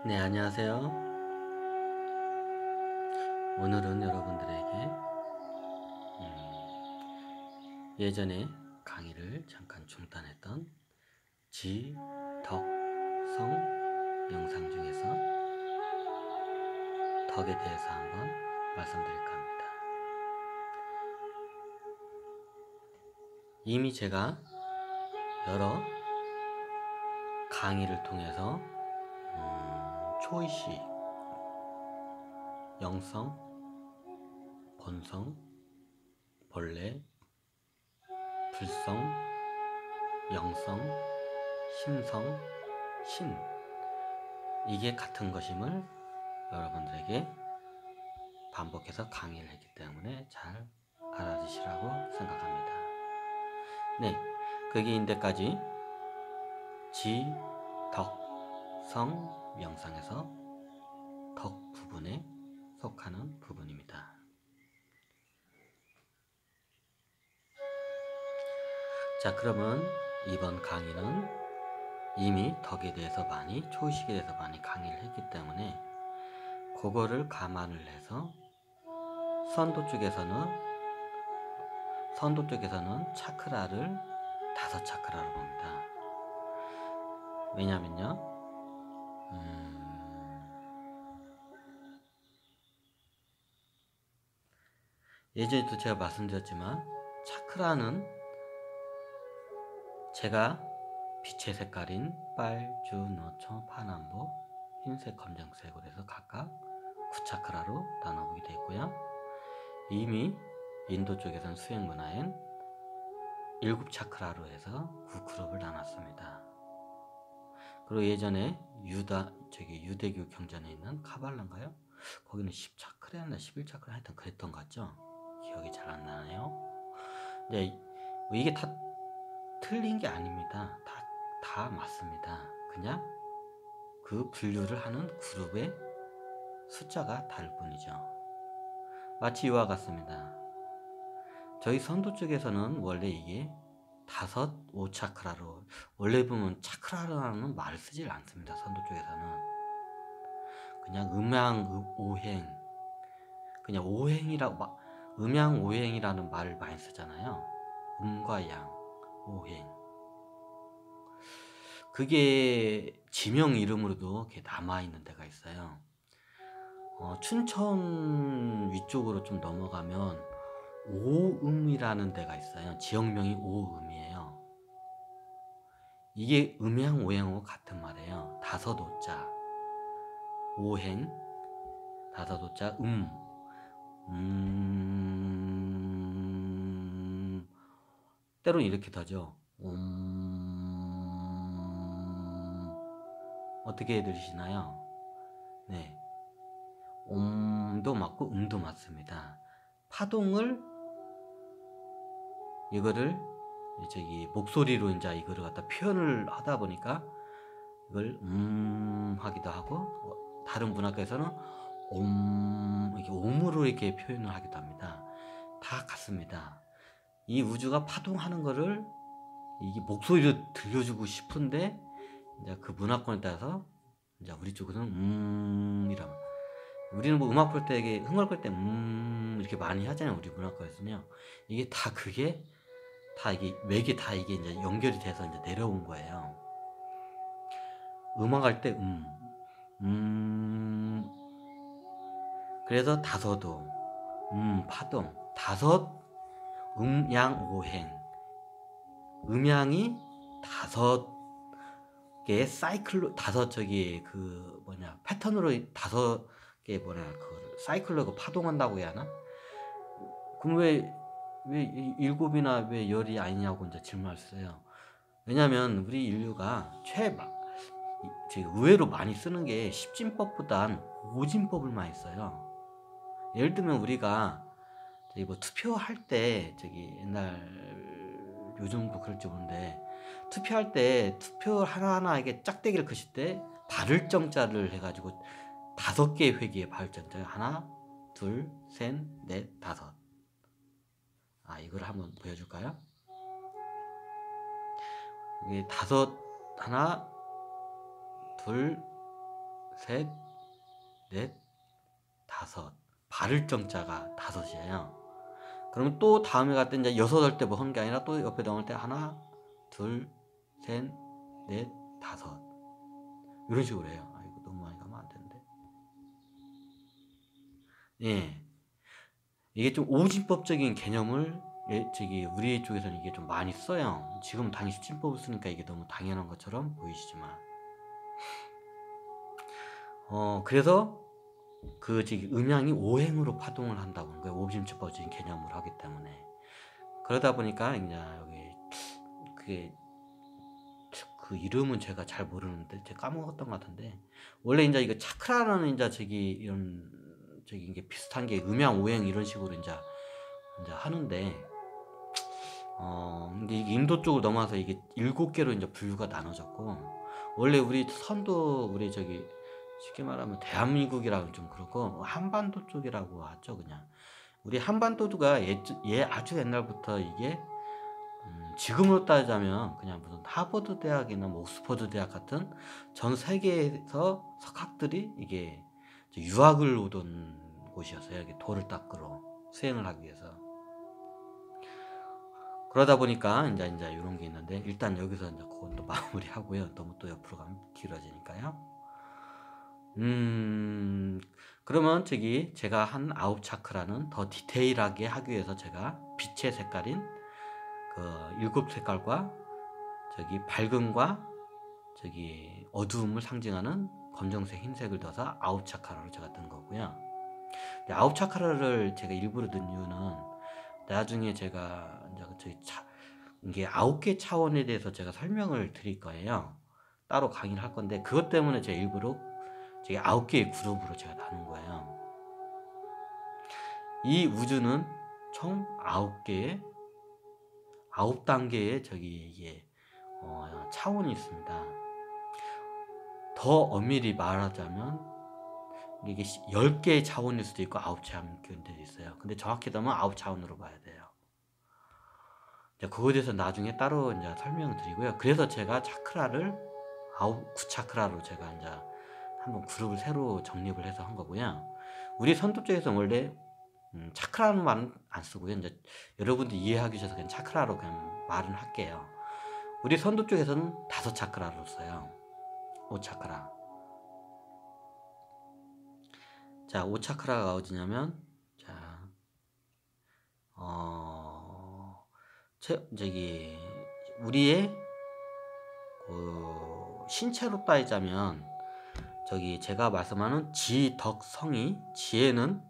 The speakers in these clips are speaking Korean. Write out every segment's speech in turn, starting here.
네, 안녕하세요. 오늘은 여러분들에게 예전에 강의를 잠깐 중단했던 지덕성 영상 중에서 덕에 대해서 한번 말씀드릴까 합니다. 이미 제가 여러 강의를 통해서 초의식, 영성, 본성, 본래, 불성, 영성, 심성, 신, 이게 같은 것임을 여러분들에게 반복해서 강의를 했기 때문에 잘 알아두시라고 생각합니다. 네, 거기 인데까지 지, 덕, 성, 명상에서 덕 부분에 속하는 부분입니다. 자, 그러면 이번 강의는 이미 덕에 대해서 많이, 초의식에 대해서 많이 강의를 했기 때문에 그거를 감안을 해서 선도 쪽에서는 차크라를 5차크라로 봅니다. 왜냐면요, 예전에도 제가 말씀드렸지만 차크라는 제가 빛의 색깔인 빨, 주, 노초, 파남보, 흰색, 검정색으로 해서 각각 9차크라로 나눠보게 되어 있고요. 이미 인도 쪽에서는 수행 문화엔 7차크라로 해서 9그룹을 나눴습니다. 그리고 예전에 유대교 경전에 있는 카발라인가요? 거기는 10차크라였나 11차크라 하여튼 그랬던 것 같죠? 기억이 잘 안 나네요. 네, 이게 다 틀린 게 아닙니다. 다 맞습니다. 그냥 그 분류를 하는 그룹의 숫자가 다를 뿐이죠. 마치 이와 같습니다. 저희 선도 쪽에서는 원래 이게 5차크라로, 원래 보면 차크라라는 말을 쓰질 않습니다. 선도 쪽에서는 그냥 음양오행, 그냥 음양오행이라는 말을 많이 쓰잖아요. 음과 양, 오행. 그게 지명 이름으로도 이렇게 남아있는 데가 있어요. 춘천 위쪽으로 좀 넘어가면 오음이라는 데가 있어요. 지역명이 오음이에요. 이게 음양 오행하고 같은 말이에요. 5오자 오행, 5오자 때로는 이렇게 더죠. 어떻게 들으시나요? 네, 옴도 맞고 음도 맞습니다. 파동을 이거를 목소리로 이제 이거를 갖다 표현을 하다 보니까 이걸 하기도 하고, 다른 문학에서는 이렇게 옴으로 이렇게 표현을 하기도 합니다. 다 같습니다. 이 우주가 파동하는 거를 이게 목소리로 들려주고 싶은데, 이제 그 문화권에 따라서 이제 우리 쪽에서는 이라면, 우리는 뭐 음악 볼 때 이게 흥얼거릴 때 이렇게 많이 하잖아요. 우리 문화권에서는요. 이게 다 이게 맥이 다 이게 이제 연결이 돼서 이제 내려온 거예요. 음악할 때 그래서 5도, 파동, 5 음양오행, 음양이 5개의 사이클로, 패턴으로 5개 그 사이클로 파동한다고 해야 하나? 그럼 왜 7이나 왜 10이 아니냐고 이제 질문하셨어요. 왜냐면 우리 인류가 의외로 많이 쓰는 게 10진법보단 5진법을 많이 써요. 예를 들면 우리가 뭐 투표할 때 요즘도 그럴지 모르는데, 투표할 때 투표 하나하나 이게 짝대기를 그실 때 바를 정자를 해가지고 5개의 회기에 바를 정자, 하나, 둘, 셋, 넷, 5. 이걸 한번 보여줄까요? 이게 5, 하나, 둘, 셋, 넷, 다섯. 바를 정자가 다섯이에요. 그러면 또 다음에 갈 때 이제 여섯을 때 뭐 하는 게 아니라 또 옆에 넘을 때 하나, 둘, 셋, 넷, 다섯. 이런 식으로 해요. 아, 이거 너무 많이 가면 안 되는데. 예. 이게 좀 오진법적인 개념을 우리 쪽에서는 이게 좀 많이 써요. 지금 당연히 십진법을 쓰니까 이게 너무 당연한 것처럼 보이시지만. 그래서 음양이 오행으로 파동을 한다고 하는 거예요. 오진법적인 개념을 하기 때문에. 그러다 보니까 이제 여기 그게 그 이름은 제가 잘 모르는데 제가 까먹었던 것 같은데, 원래 이제 이거 차크라라는 이제 이게 비슷한 게 음양 오행 이런 식으로 이제 하는데, 근데 이게 인도 쪽으로 넘어와서 이게 7개로 이제 분류가 나눠졌고, 원래 우리 선도 쉽게 말하면 대한민국이라고 좀 그렇고 한반도 쪽이라고 하죠. 그냥 우리 한반도가 아주 옛날부터 이게 지금으로 따지자면 그냥 무슨 하버드 대학이나 뭐 옥스퍼드 대학 같은 전 세계에서 석학들이 이게 유학을 오던 곳이었어요. 이게 돌을 닦으러 수행을 하기 위해서. 그러다 보니까 이제 이런 게 있는데, 일단 여기서 이제 그건 또 마무리하고요. 너무 또 옆으로 가면 길어지니까요. 그러면 제가 한 9차크라는 더 디테일하게 하기 위해서 제가 빛의 색깔인 그 7색깔과 밝음과 어두움을 상징하는 검정색, 흰색을 넣어서 9차크라로 제가 뜬 거고요. 9차크라를 제가 일부러 넣은 이유는 나중에 제가 이게 9개 차원에 대해서 제가 설명을 드릴 거예요. 따로 강의를 할 건데, 그것 때문에 제가 일부러 9개의 그룹으로 제가 나눈 거예요. 이 우주는 총 9단계의 이게 차원이 있습니다. 더 엄밀히 말하자면 이게 10개의 차원일 수도 있고 9차원도 있어요. 근데 정확히 하면 9차원으로 봐야 돼요. 그거에 대해서 나중에 따로 이제 설명을 드리고요. 그래서 제가 차크라를 9차크라로 제가 이제 한번 그룹을 새로 정립을 해서 한 거고요. 우리 선도 쪽에서 원래 차크라는 말은 안 쓰고요. 이제 여러분들 이해하기 위해서 그냥 차크라로 그냥 말은 할게요. 우리 선도 쪽에서는 5차크라로 써요. 5차크라. 자, 5차크라가 어디냐면, 우리의 그 신체로 따지자면 제가 말씀하는 지덕성이, 지혜는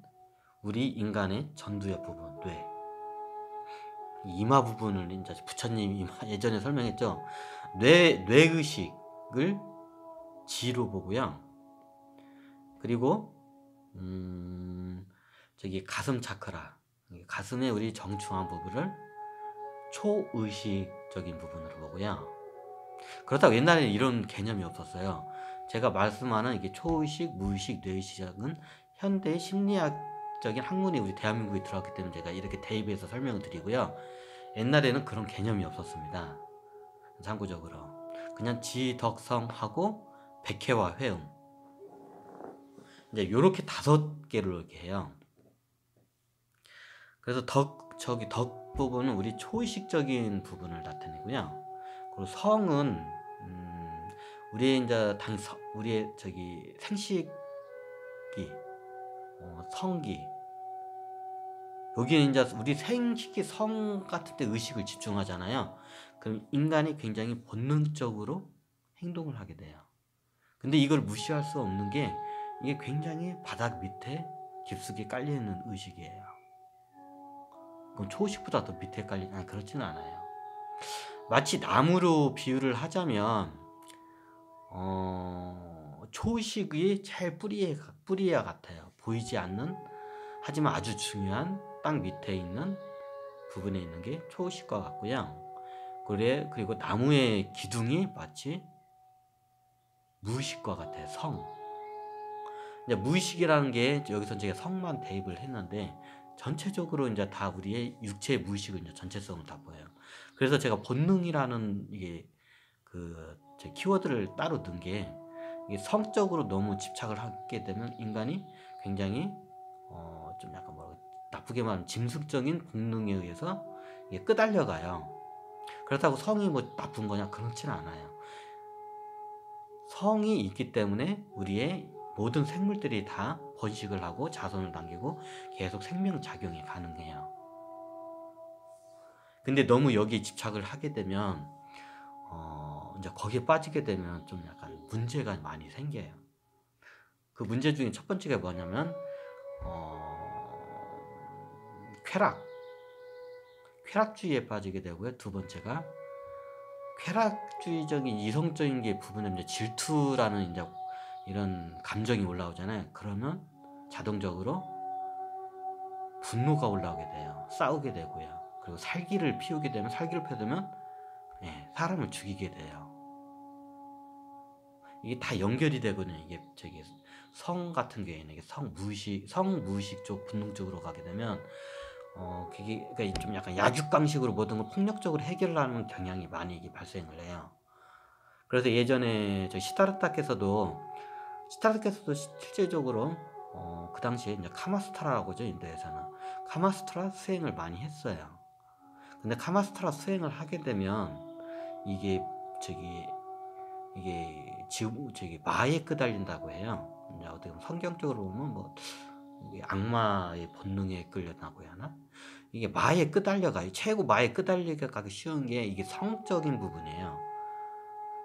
우리 인간의 전두엽 부분, 뇌, 이마 부분을 이제 부처님이 예전에 설명했죠. 뇌의식을 지로 보고요. 그리고 가슴 차크라, 가슴의 우리 정중앙 부분을 초의식적인 부분으로 보고요. 그렇다고 옛날에는 이런 개념이 없었어요. 제가 말씀하는 이게 초의식, 무의식, 뇌의식은 현대의 심리학적인 학문이 우리 대한민국에 들어왔기 때문에 제가 이렇게 대입해서 설명을 드리고요. 옛날에는 그런 개념이 없었습니다. 참고적으로 그냥 지덕성하고 백회와 회음, 이제 요렇게 5개를 이렇게 해요. 그래서 덕 부분은 우리 초의식적인 부분을 나타내고요. 그리고 성은 우리의 이제 우리의 생식기, 성기, 여기는 이제 우리 생식기, 성 같은 데 의식을 집중하잖아요. 그럼 인간이 굉장히 본능적으로 행동을 하게 돼요. 근데 이걸 무시할 수 없는 게, 이게 굉장히 바닥 밑에 깊숙이 깔려있는 의식이에요. 그럼 초의식보다 더 밑에 깔리는, 그렇지는 않아요. 마치 나무로 비유를 하자면 초의식이 제일 뿌리와 같아요. 보이지 않는, 하지만 아주 중요한 땅 밑에 있는 부분에 있는 게 초의식과 같고요. 그리고 나무의 기둥이 마치 무의식과 같아요. 성. 이제 무의식이라는 게 여기서 제가 성만 대입을 했는데, 전체적으로 이제 다 우리의 육체의 무의식을 이제 전체성을 다 보여요. 그래서 제가 본능이라는 이게 제 키워드를 따로 넣은 게, 이게 성적으로 너무 집착을 하게 되면 인간이 굉장히 좀 약간 나쁘게 말하면 짐승적인 본능에 의해서 이게 끄달려가요. 그렇다고 성이 뭐 나쁜 거냐? 그렇지는 않아요. 성이 있기 때문에 우리의 모든 생물들이 다 번식을 하고 자손을 남기고 계속 생명작용이 가능해요. 근데 너무 여기에 집착을 하게 되면 이제 거기에 빠지게 되면 좀 약간 문제가 많이 생겨요. 그 문제 중에 첫 번째가 뭐냐면 쾌락주의에 빠지게 되고요. 두 번째가 쾌락주의적인 이성적인 게 부분에 이제 질투라는 이제 이런 감정이 올라오잖아요. 그러면 자동적으로 분노가 올라오게 돼요. 싸우게 되고요. 그리고 살기를 피우게 되면 사람을 죽이게 돼요. 이게 다 연결이 되거든요. 이게 성 같은 경우에는 이게 성무의식 쪽 본능 쪽으로 가게 되면 그러니까 좀 약간 약육강식으로 모든 걸 폭력적으로 해결하는 경향이 많이 이게 발생을 해요. 그래서 예전에 시타르타께서도 실제적으로 그 당시에 이제 카마스트라라고 하죠. 인도에서는 카마스트라 수행을 많이 했어요. 근데 카마스트라 수행을 하게 되면 이게 마에 끄달린다고 해요. 이제 어떻게 보면 성경적으로 보면 뭐 악마의 본능에 끌려나고 해야 하나? 이게 마에 끄달려가요. 최고 마에 끄달리기 쉬운 게 이게 성적인 부분이에요.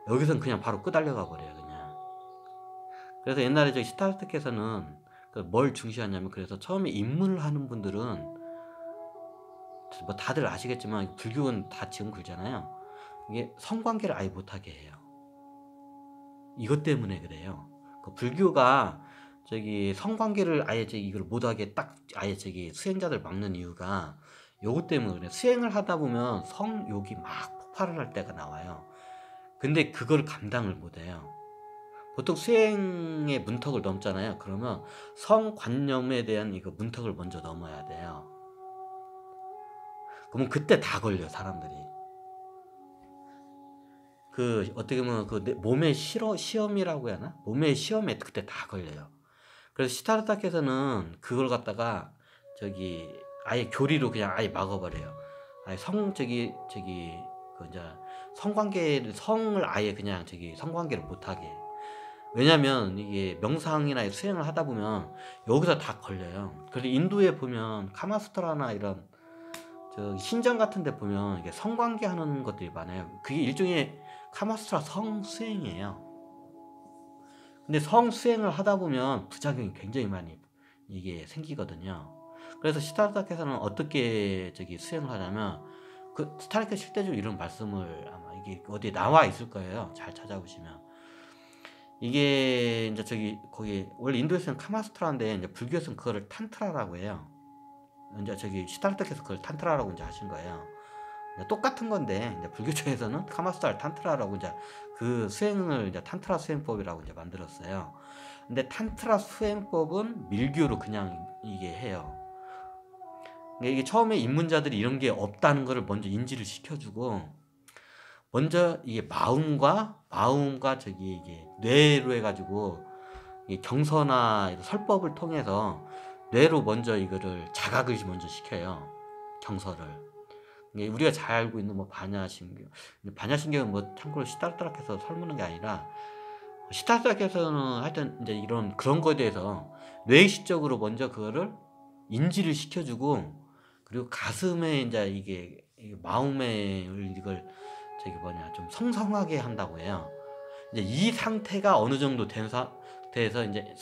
여기선 그냥 바로 끄달려가 버려요, 그냥. 그래서 옛날에 시타르트께서는 뭘 중시하냐면, 그래서 처음에 입문을 하는 분들은 뭐 다들 아시겠지만 불교는 다 지금 그러잖아요. 이게 성관계를 아예 못하게 해요. 이것 때문에 그래요. 불교가 성관계를 아예 이걸 못하게 딱 아예 수행자들 막는 이유가 요것 때문에 그래요. 수행을 하다 보면 성욕이 막 폭발을 할 때가 나와요. 근데 그걸 감당을 못해요. 보통 수행의 문턱을 넘잖아요. 그러면 성관념에 대한 이거 문턱을 먼저 넘어야 돼요. 그러면 그때 다 걸려, 사람들이. 어떻게 보면 몸의 시험이라고 해야 하나? 몸의 시험에 그때 다 걸려요. 그래서 시타르타께서는 그걸 갖다가 아예 교리로 그냥 아예 막아버려요. 아예 이제 성을 아예 그냥 성관계를 못하게. 왜냐면 이게 명상이나 수행을 하다 보면 여기서 다 걸려요. 그래서 인도에 보면 카마수트라나 이런 신전 같은 데 보면 이게 성관계 하는 것들이 많아요. 그게 일종의 카마수트라 성수행이에요. 근데 성수행을 하다 보면 부작용이 굉장히 많이 이게 생기거든요. 그래서 시타르타께서는 어떻게 수행을 하냐면, 스타르타 실제적으로 이런 말씀을 아마 이게 어디에 나와 있을 거예요. 잘 찾아보시면. 이게 이제 거기 원래 인도에서는 카마수트라인데 이제 불교에서는 그거를 탄트라라고 해요. 이제 시타르타께서 그걸 탄트라라고 이제 하신 거예요. 똑같은 건데 이제 불교 쪽에서는 카마수트라를 탄트라라고 이제 그 수행을 이제 탄트라 수행법이라고 이제 만들었어요. 근데 탄트라 수행법은 밀교로 그냥 이게 해요. 이게 처음에 입문자들이 이런 게 없다는 것을 먼저 인지를 시켜주고, 먼저 이게 마음과 이게 뇌로 해가지고 경서나 설법을 통해서 뇌로 먼저 이거를 자각을 먼저 시켜요. 경서를. 우리가 잘 알고 있는 뭐 반야신경은 뭐 참고로 시타르타께서 설문한 게 아니라, 시타르타께서는 하여튼 이제 그런 거에 대해서 뇌의식적으로 먼저 그거를 인지를 시켜주고, 그리고 가슴에 이제 이게 마음에 이걸 좀 성성하게 한다고 해요. 이제 이 상태가 어느 정도 된 상태에서 이제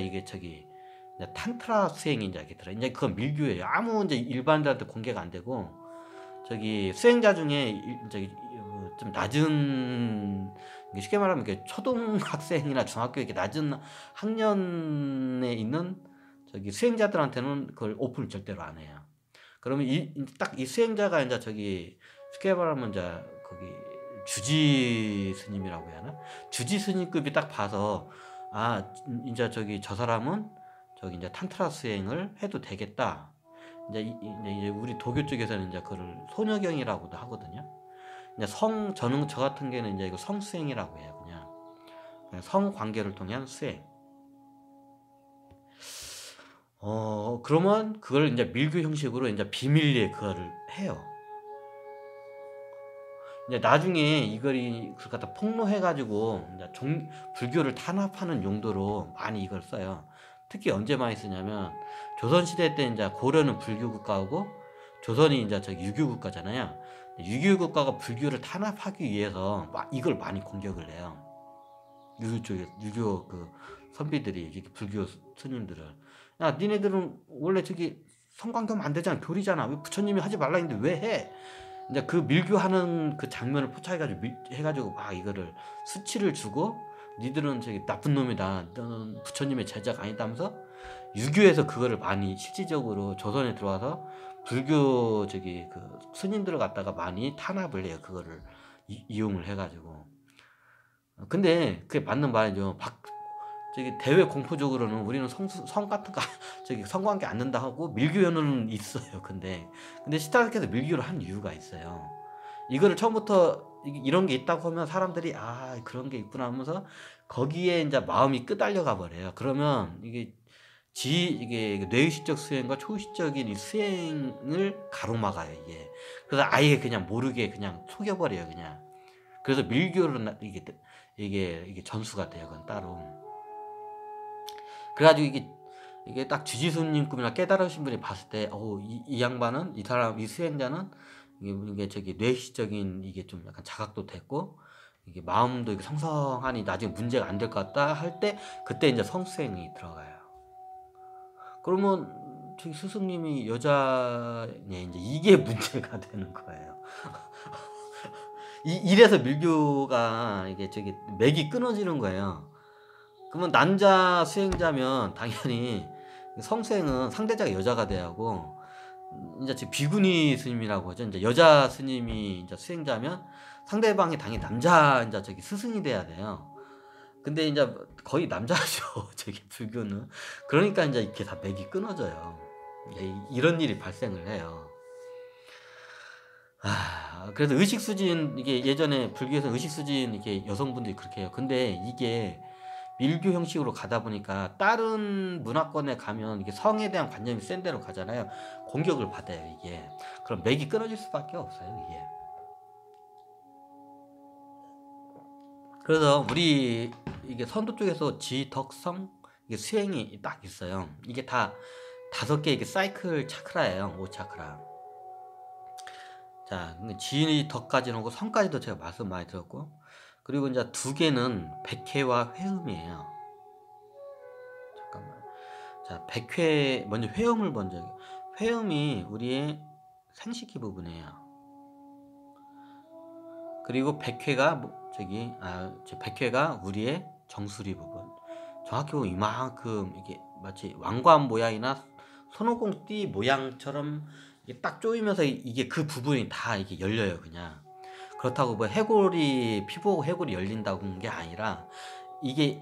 이게 이제 탄트라 수행이 이제 이렇게 들어. 이제 그건 밀교예요. 아무 이제 일반인들한테 공개가 안 되고, 수행자 중에 좀 낮은, 쉽게 말하면 초등학생이나 중학교 이렇게 낮은 학년에 있는 수행자들한테는 그걸 오픈을 절대로 안 해요. 그러면 딱 이 수행자가 이제 쉽게 말하면 이제 거기 주지 스님이라고 해야 하나? 주지 스님급이 딱 봐서, 이제 저 사람은 이제 탄트라 수행을 해도 되겠다. 이제 우리 도교 쪽에서는 이제 그걸 소녀경이라고도 하거든요. 이제 저 같은 경우는 이제 이거 성수행이라고 해요, 그냥. 성관계를 통한 수행. 그러면 그걸 이제 밀교 형식으로 이제 비밀리에 그거를 해요. 이제 나중에 이걸 갖다 폭로해가지고 이제 불교를 탄압하는 용도로 많이 이걸 써요. 특히 언제 많이 쓰냐면 조선시대 때 이제 고려는 불교 국가고 조선이 이제 유교 국가잖아요. 유교 국가가 불교를 탄압하기 위해서 이걸 많이 공격을 해요. 유교 쪽에 유교 그 선비들이 이렇게 불교 스님들을, 야 니네들은 원래 저기 성관계하면 안 되잖아, 교리잖아, 왜 부처님이 하지 말라 했는데 왜 해? 이제 그 밀교하는 그 장면을 포착해가지고 해가지고 막 이거를 수치를 주고, 니들은 저기 나쁜 놈이다, 너는 부처님의 제자가 아니다 하면서 유교에서 그거를 많이 실질적으로 조선에 들어와서 불교 저기 그 스님들을 갖다가 많이 탄압을 해요. 그거를 이용을 해가지고. 근데 그게 맞는 말이죠. 저기 대외 공포적으로는 우리는 성 같은 거 저기 성관계 안 된다 하고 밀교연은 있어요. 근데 시타르께서 밀교를 한 이유가 있어요. 이거를 처음부터 이런 게 있다고 하면 사람들이 아 그런 게 있구나 하면서 거기에 이제 마음이 끄달려가 버려요. 그러면 이게 뇌의식적 수행과 초의식적인 이 수행을 가로막아요, 이게. 그래서 아예 그냥 모르게 그냥 속여버려요, 그냥. 그래서 밀교로 이게 전수가 돼요, 그건 따로. 그래가지고 이게 딱 주지스님급이나 깨달으신 분이 봤을 때, 이 양반은, 이 사람, 이 수행자는 이게 저기 뇌의식적인 이게 좀 약간 자각도 됐고, 이게 마음도 이게 성성하니 나중에 문제가 안 될 것 같다 할 때, 그때 이제 성수행이 들어가요. 그러면 저기 스승님이 여자네, 이제 이게 문제가 되는 거예요. 이래서 밀교가 이게 저기 맥이 끊어지는 거예요. 그러면 남자 수행자면 당연히 성수행은 상대자가 여자가 돼야 하고, 이제 지금 비구니 스님이라고 하죠. 이제 여자 스님이 이제 수행자면 상대방이 당연히 남자 이제 저기 스승이 돼야 돼요. 근데 이제 거의 남자죠. 저기 불교는. 그러니까 이제 이렇게 다 맥이 끊어져요. 이런 일이 발생을 해요. 그래서 의식수진, 이게 예전에 불교에서 의식수진 이렇게 여성분들이 그렇게 해요. 근데 이게 밀교 형식으로 가다 보니까 다른 문화권에 가면 이게 성에 대한 관념이 센 데로 가잖아요. 공격을 받아요, 이게. 그럼 맥이 끊어질 수밖에 없어요, 이게. 그래서 우리 이게 선도 쪽에서 지덕성 이게 수행이 딱 있어요. 이게 다 5개 이게 사이클 차크라예요. 5차크라. 자, 지덕까지는 오고 성까지도 제가 말씀 많이 들었고, 그리고 이제 2개는 백회와 회음이에요. 잠깐만. 자, 백회 먼저 회음을 먼저. 회음이 우리의 생식기 부분이에요. 그리고 백회가 백회가 우리의 정수리 부분. 정확히 보면 이만큼 이게 마치 왕관 모양이나 손오공띠 모양처럼 이게 딱 조이면서 이게 그 부분이 다 이게 열려요, 그냥. 그렇다고 뭐 피부 해골이 열린다고 하는 게 아니라 이게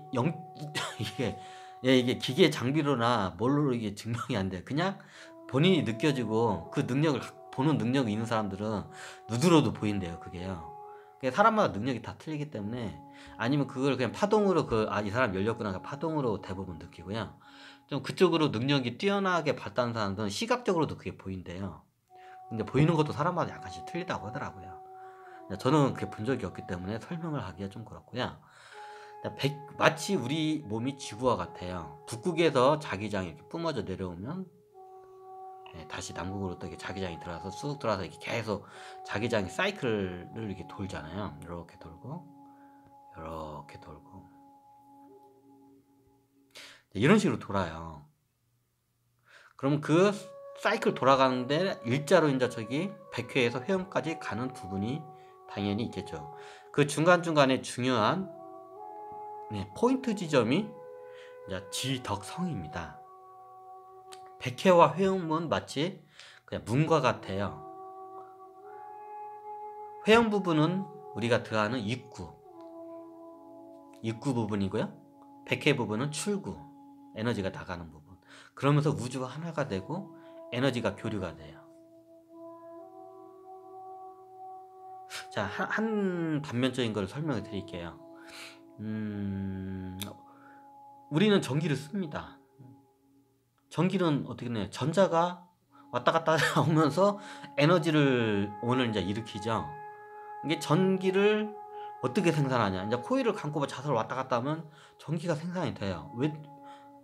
이게 기계 장비로나 뭘로 이게 증명이 안 돼요. 그냥 본인이 느껴지고 그 능력을 보는 능력이 있는 사람들은 눈으로도 보인대요, 그게요. 사람마다 능력이 다 틀리기 때문에, 아니면 그걸 그냥 파동으로 이 사람 열렸구나 파동으로 대부분 느끼고요. 좀 그쪽으로 능력이 뛰어나게 발달한 사람들은 시각적으로도 그게 보인대요. 근데 보이는 것도 사람마다 약간씩 틀리다고 하더라고요. 저는 그게 본 적이 없기 때문에 설명을 하기가 좀 그렇고요. 마치 우리 몸이 지구와 같아요. 북극에서 자기장이 이렇게 뿜어져 내려오면 다시 남극으로 또 자기장이 들어와서 쑥 들어와서 이렇게 계속 자기장이 사이클을 이렇게 돌잖아요. 이렇게 돌고 이렇게 돌고 이런 식으로 돌아요. 그럼 그 사이클 돌아가는데 일자로 이제 저기 백회에서 회음까지 가는 부분이 당연히 있겠죠. 그 중간중간에 중요한 포인트 지점이 이제 지덕성입니다. 백회와 회음은 마치 그냥 문과 같아요. 회음 부분은 우리가 들어가는 입구 부분이고요. 백회 부분은 출구, 에너지가 나가는 부분. 그러면서 우주가 하나가 되고 에너지가 교류가 돼요. 자, 한 단면적인 걸 설명해 드릴게요. 음, 우리는 전기를 씁니다. 전기는 어떻게 내? 전자가 왔다 갔다 하면서 에너지를 오늘 이제 일으키죠. 이게 전기를 어떻게 생산하냐? 이제 코일을 감고 자석을 왔다 갔다 하면 전기가 생산이 돼요.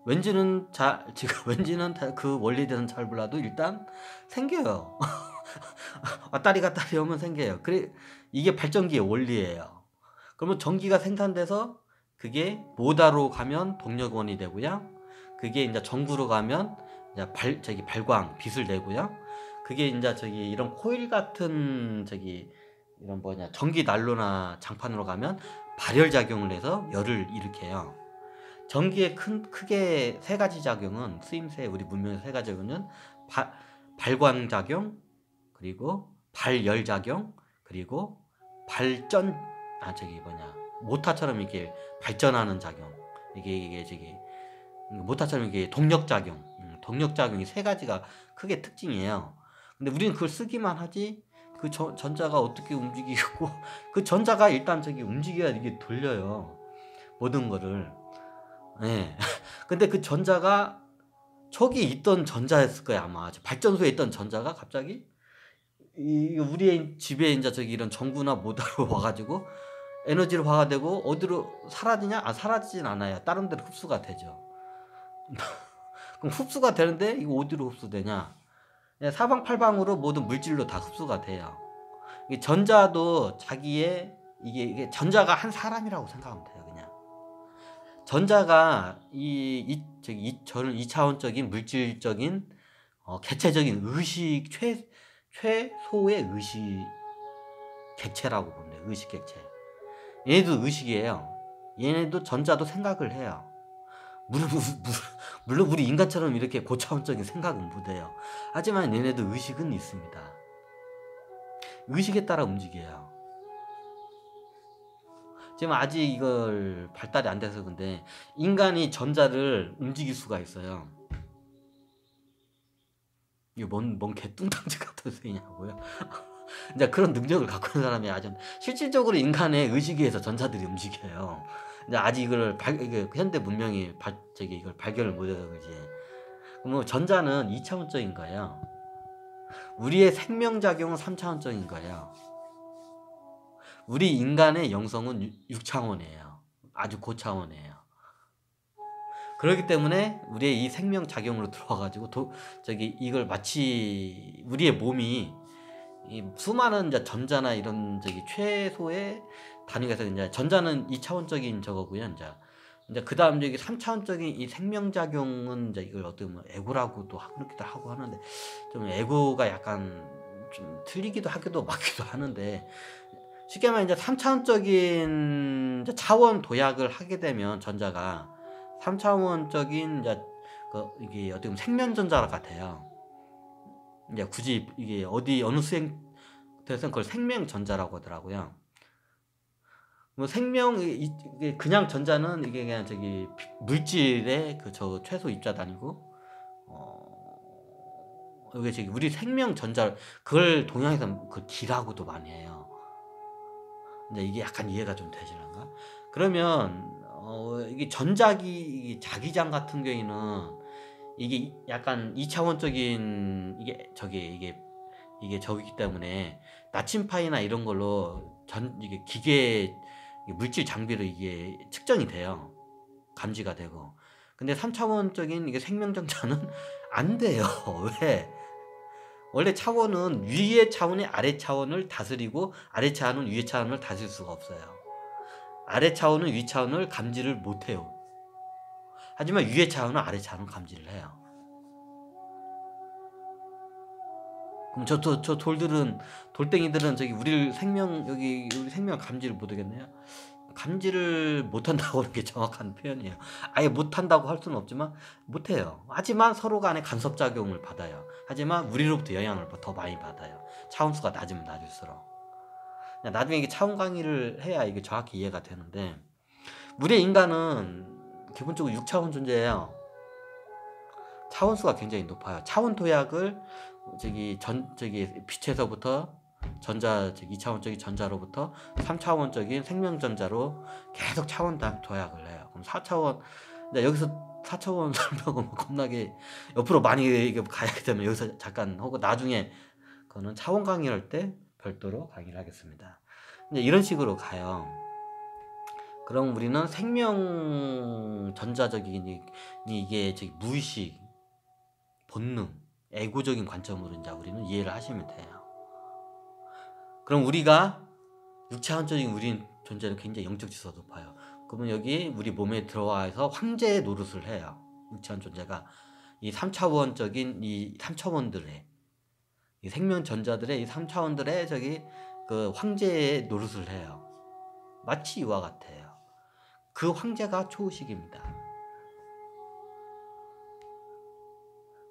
왠지는 지금 왠지는 그 원리에 대해서는 잘 몰라도 일단 생겨요. 왔다리 갔다리 하면 생겨요. 그래, 이게 발전기의 원리예요. 그러면 전기가 생산돼서 그게 모다로 가면 동력원이 되고요. 그게 이제 전구로 가면 이제 발광 빛을 내고요. 그게 이제 이런 코일 같은 이런 전기 난로나 장판으로 가면 발열 작용을 해서 열을 일으켜요. 전기의 크게 세 가지 작용은 쓰임새 우리 문명의 세 가지 작용은 발광 작용, 그리고 발열 작용, 그리고 발전 모타처럼 이렇게 발전하는 작용. 이게 모타처럼 이게 동력 작용. 동력 작용이 세 가지가 크게 특징이에요. 근데 우리는 그걸 쓰기만 하지 그 전자가 어떻게 움직이고 그 전자가 일단 움직여야 이게 돌려요. 모든 거를. 예. 근데 그 전자가 저기 있던 전자였을 거야, 아마. 발전소에 있던 전자가 갑자기 우리의 집에 이제 이런 전구나 모다로 와가지고 에너지를 화가되고 어디로 사라지냐? 사라지진 않아요. 다른 데로 흡수가 되죠. 그럼 흡수가 되는데 이거 어디로 흡수되냐? 사방팔방으로 모든 물질로 다 흡수가 돼요. 전자도 자기의 이게 전자가 한 사람이라고 생각하면 돼요, 그냥. 전자가 저는 2차원적인 물질적인 개체적인 의식 최소의 의식 객체라고 보면 돼요. 의식 객체. 얘네도 의식이에요. 얘네도 전자도 생각을 해요. 물론 우리 인간처럼 이렇게 고차원적인 생각은 못해요. 하지만 얘네도 의식은 있습니다. 의식에 따라 움직여요. 지금 아직 이걸 발달이 안 돼서 근데 인간이 전자를 움직일 수가 있어요. 이게 뭔 개뚱탕지 같은 소리냐고요? 이제 그런 능력을 갖고 있는 사람이 아주 실질적으로 인간의 의식에 의해서 전자들이 움직여요. 근데 아직 이걸 현대 문명이 이걸 발견을 못해서 그지. 그럼 전자는 2차원적인 거예요. 우리의 생명작용은 3차원적인 거예요. 우리 인간의 영성은 6차원이에요. 아주 고차원이에요. 그렇기 때문에 우리의 이 생명작용으로 들어와가지고 이걸 마치 우리의 몸이 이 수많은 이제 전자나 이런 최소의 단위가 있어서 이제 전자는 2차원적인 저거고요. 이제 그 다음 3차원적인 이 생명작용은 이제 이걸 어떻게 보면 에고라고도 그렇기도 하고 하는데 좀 에고가 약간 좀 틀리기도 하기도 맞기도 하는데 쉽게 말하면 이제 3차원적인 차원 도약을 하게 되면 전자가 3차원적인 이게 어떻게 보면 생명전자 같아요. 이제 굳이 이게 어느 수행에서는 그걸 생명전자라고 하더라고요. 뭐 이게 그냥 전자는 이게 그냥 물질의 최소 입자단위고, 이게 우리 생명전자 그걸 동양에서 그 기라고도 많이 해요. 근데 이게 약간 이해가 좀 되시는가? 그러면 이게 전자기 자기장 같은 경우에는 이게 약간 2차원적인 이게 저기기 때문에 나침파이나 이런 걸로 이게 기계 물질 장비로 이게 측정이 돼요. 감지가 되고. 근데 3차원적인 이게 생명전자는 안 돼요. 왜? 원래 차원은 위의 차원이 아래 차원을 다스리고 아래 차원은 위의 차원을 다스릴 수가 없어요. 아래 차원은 위 차원을 감지를 못해요. 하지만 위의 차원은 아래 차원을 감지를 해요. 그럼 저 돌덩이들은 우리 생명 감지를 못하겠네요. 감지를 못한다고 하는 게 정확한 표현이에요. 아예 못한다고 할 수는 없지만 못해요. 하지만 서로 간에 간섭작용을 받아요. 하지만 우리로부터 영향을 더 많이 받아요. 차원수가 낮으면 낮을수록. 나중에 이게 차원 강의를 해야 이게 정확히 이해가 되는데, 우리 인간은 기본적으로 6차원 존재예요. 차원수가 굉장히 높아요. 차원 도약을 빛에서부터 전자, 즉 2차원적인 전자로부터 3차원적인 생명전자로 계속 차원 도약을 해요. 그럼 4차원, 여기서 4차원 설명은 겁나게 옆으로 많이 이게 가야기 때문에 여기서 잠깐 하고 나중에 그거는 차원 강의할 때 별도로 강의를 하겠습니다. 이제 이런 식으로 가요. 그럼 우리는 생명 전자적인 이게 저기 무의식, 본능, 에고적인 관점으로 이제 우리는 이해를 하시면 돼요. 그럼 우리가 6차원적인 우리 존재는 굉장히 영적 지수가 높아요. 그러면 여기 우리 몸에 들어와서 황제의 노릇을 해요. 6차원 존재가 이 3차원적인 이 3차원들의 이 생명 전자들의 이 3차원들의 저기 그 황제의 노릇을 해요. 마치 이와 같아요. 그 황제가 초의식입니다.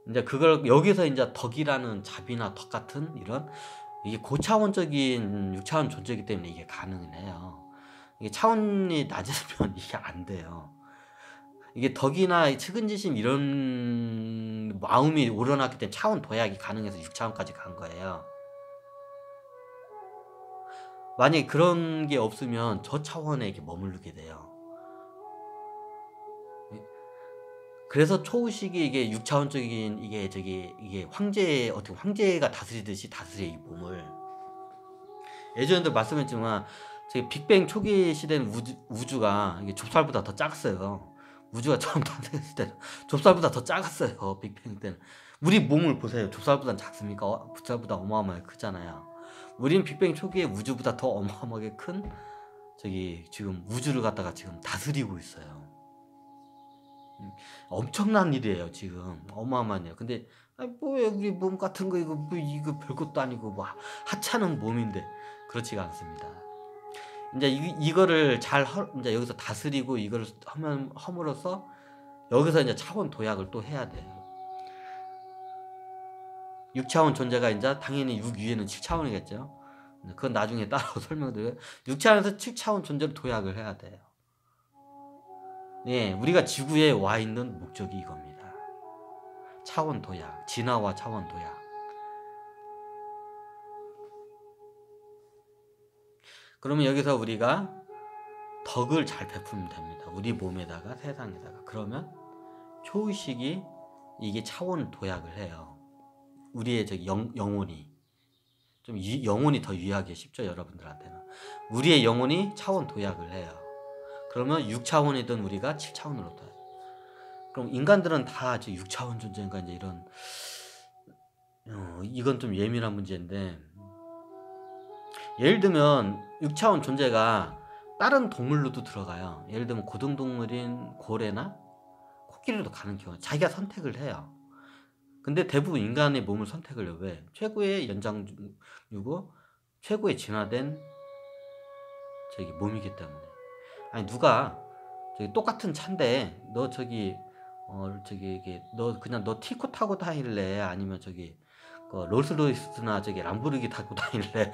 이제 그걸 여기서 이제 덕이라는 잡이나 덕 같은 이런 이게 고차원적인 6차원 존재이기 때문에 이게 가능해요. 이게 차원이 낮으면 이게 안 돼요. 이게 덕이나 측은지심 이런 마음이 우러났기 때문에 차원 도약이 가능해서 6차원까지 간 거예요. 만약에 그런 게 없으면 저 차원에 이렇게 머무르게 돼요. 그래서 초의식이 이게 6차원적인 이게 황제, 어떻게 황제가 다스리듯이 다스려 이 몸을. 예전에도 말씀했지만 저기 빅뱅 초기 시대는 우주가 이게 좁쌀보다 더 작았어요. 우주가 처음 탄생했을 때는 좁쌀보다 더 작았어요. 빅뱅 때는. 우리 몸을 보세요. 좁쌀보다 작습니까? 좁쌀보다 어마어마하게 크잖아요. 우리는 빅뱅 초기에 우주보다 더 어마어마하게 큰 저기 지금 우주를 갖다가 지금 다스리고 있어요. 엄청난 일이에요. 지금 어마어마한 일. 근데 뭐야 우리 몸 같은 거 이거 이거 별것도 아니고 뭐 하찮은 몸인데 그렇지가 않습니다. 이제 이거를 잘 이제 여기서 다스리고 이걸 함으로써 여기서 이제 차원 도약을 또 해야 돼요. 6차원 존재가 이제 당연히 6 위에는 7차원이겠죠. 그건 나중에 따로 설명드려요. 6차원에서 7차원 존재를 도약을 해야 돼요. 네, 우리가 지구에 와 있는 목적이 이겁니다. 차원 도약, 진화와 차원 도약. 그러면 여기서 우리가 덕을 잘 베풀면 됩니다. 우리 몸에다가 세상에다가. 그러면 초의식이 이게 차원 도약을 해요. 우리의 저기 영혼이 좀 영혼이 더 이해하기 쉽죠, 여러분들한테는. 우리의 영혼이 차원 도약을 해요. 그러면 6차원이던 우리가 7차원으로 돼. 그럼 인간들은 다 6차원 존재인가 이제 이런 이건 좀 예민한 문제인데, 예를 들면 6차원 존재가 다른 동물로도 들어가요. 예를 들면 고등동물인 고래나 코끼리로도 가는 경우 자기가 선택을 해요. 근데 대부분 인간의 몸을 선택을 해요. 왜? 최고의 연장류고 최고의 진화된 저기 몸이기 때문에. 아니 누가 저기 똑같은 차인데 너 저기 이게 너 그냥 너 티코 타고 다닐래? 아니면 저기 롤스로이스나 저기 람보르기 타고 다닐래?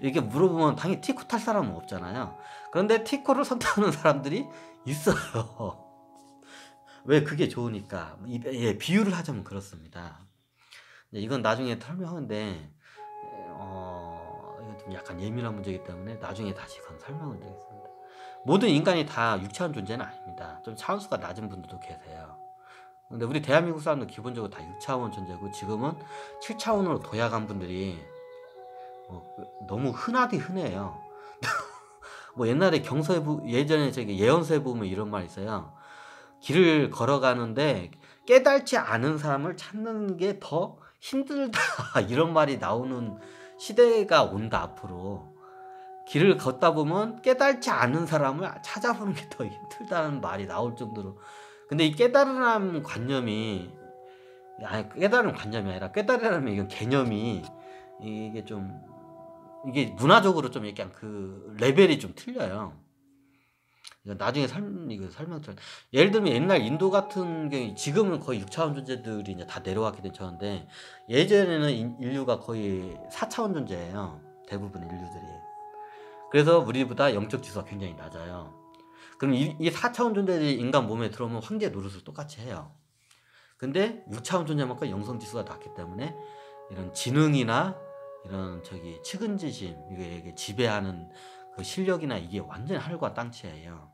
이렇게 물어보면 당연히 티코 탈 사람은 없잖아요. 그런데 티코를 선택하는 사람들이 있어요. 왜? 그게 좋으니까. 예, 비유를 하자면 그렇습니다. 이건 나중에 설명하는데 이건 좀 약간 예민한 문제이기 때문에 나중에 다시 그건 설명을 드리겠습니다. 모든 인간이 다 6차원 존재는 아닙니다. 좀 차원수가 낮은 분들도 계세요. 근데 우리 대한민국 사람들 기본적으로 다 6차원 존재고, 지금은 7차원으로 도약한 분들이 너무 흔해요. 뭐 옛날에 예전에 저기 예언서에 보면 이런 말 있어요. 길을 걸어가는데 깨달지 않은 사람을 찾는 게 더 힘들다 이런 말이 나오는 시대가 온다. 앞으로 길을 걷다 보면 깨달지 않은 사람을 찾아보는 게 더 힘들다는 말이 나올 정도로. 근데 이 깨달음 관념이 아니라 깨달으라면 이건 개념이 이게 좀 이게 문화적으로 좀 약간 그 레벨이 좀 틀려요. 나중에 설명드려. 예를 들면 옛날 인도 같은 경우, 지금은 거의 6차원 존재들이 이제 다 내려왔게 된 처인데, 예전에는 인류가 거의 4차원 존재예요. 대부분 인류들이. 그래서 우리보다 영적 지수가 굉장히 낮아요. 그럼 이 4차원 존재들이 인간 몸에 들어오면 황제 노릇을 똑같이 해요. 근데 6차원 존재만큼 영성 지수가 낮기 때문에 이런 지능이나 이런 측은지심, 이게 지배하는 그 실력이나 이게 완전히 하늘과 땅차이에요.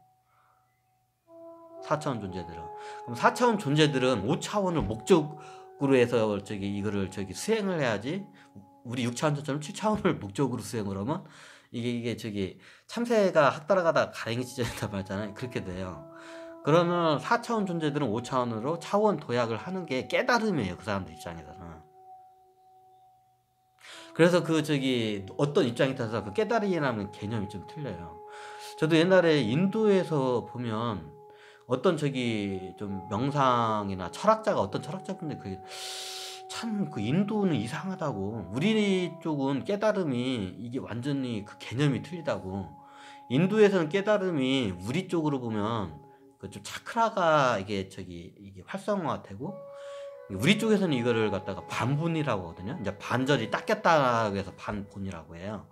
4차원 존재들은. 그럼 4차원 존재들은 5차원을 목적으로 해서 이거를 수행을 해야지. 우리 6차원 존재는 7차원을 목적으로 수행을 하면 이게 참새가 학 따라가다 가랭이 찢어진다 말잖아요. 그렇게 돼요. 그러면 4차원 존재들은 5차원으로 차원 도약을 하는 게 깨달음이에요. 그 사람들 입장에서는. 그래서 어떤 입장에 따라서 그 깨달음이라는 개념이 좀 틀려요. 저도 옛날에 인도에서 보면 어떤 좀 명상이나 철학자가 어떤 철학자분들 참 그 인도는 이상하다고. 우리 쪽은 깨달음이 이게 완전히 그 개념이 틀리다고. 인도에서는 깨달음이 우리 쪽으로 보면 그 좀 차크라가 이게 활성화되고, 우리 쪽에서는 이거를 갖다가 반본이라고 하거든요. 이제 반절이 닦였다고 해서 반본이라고 해요.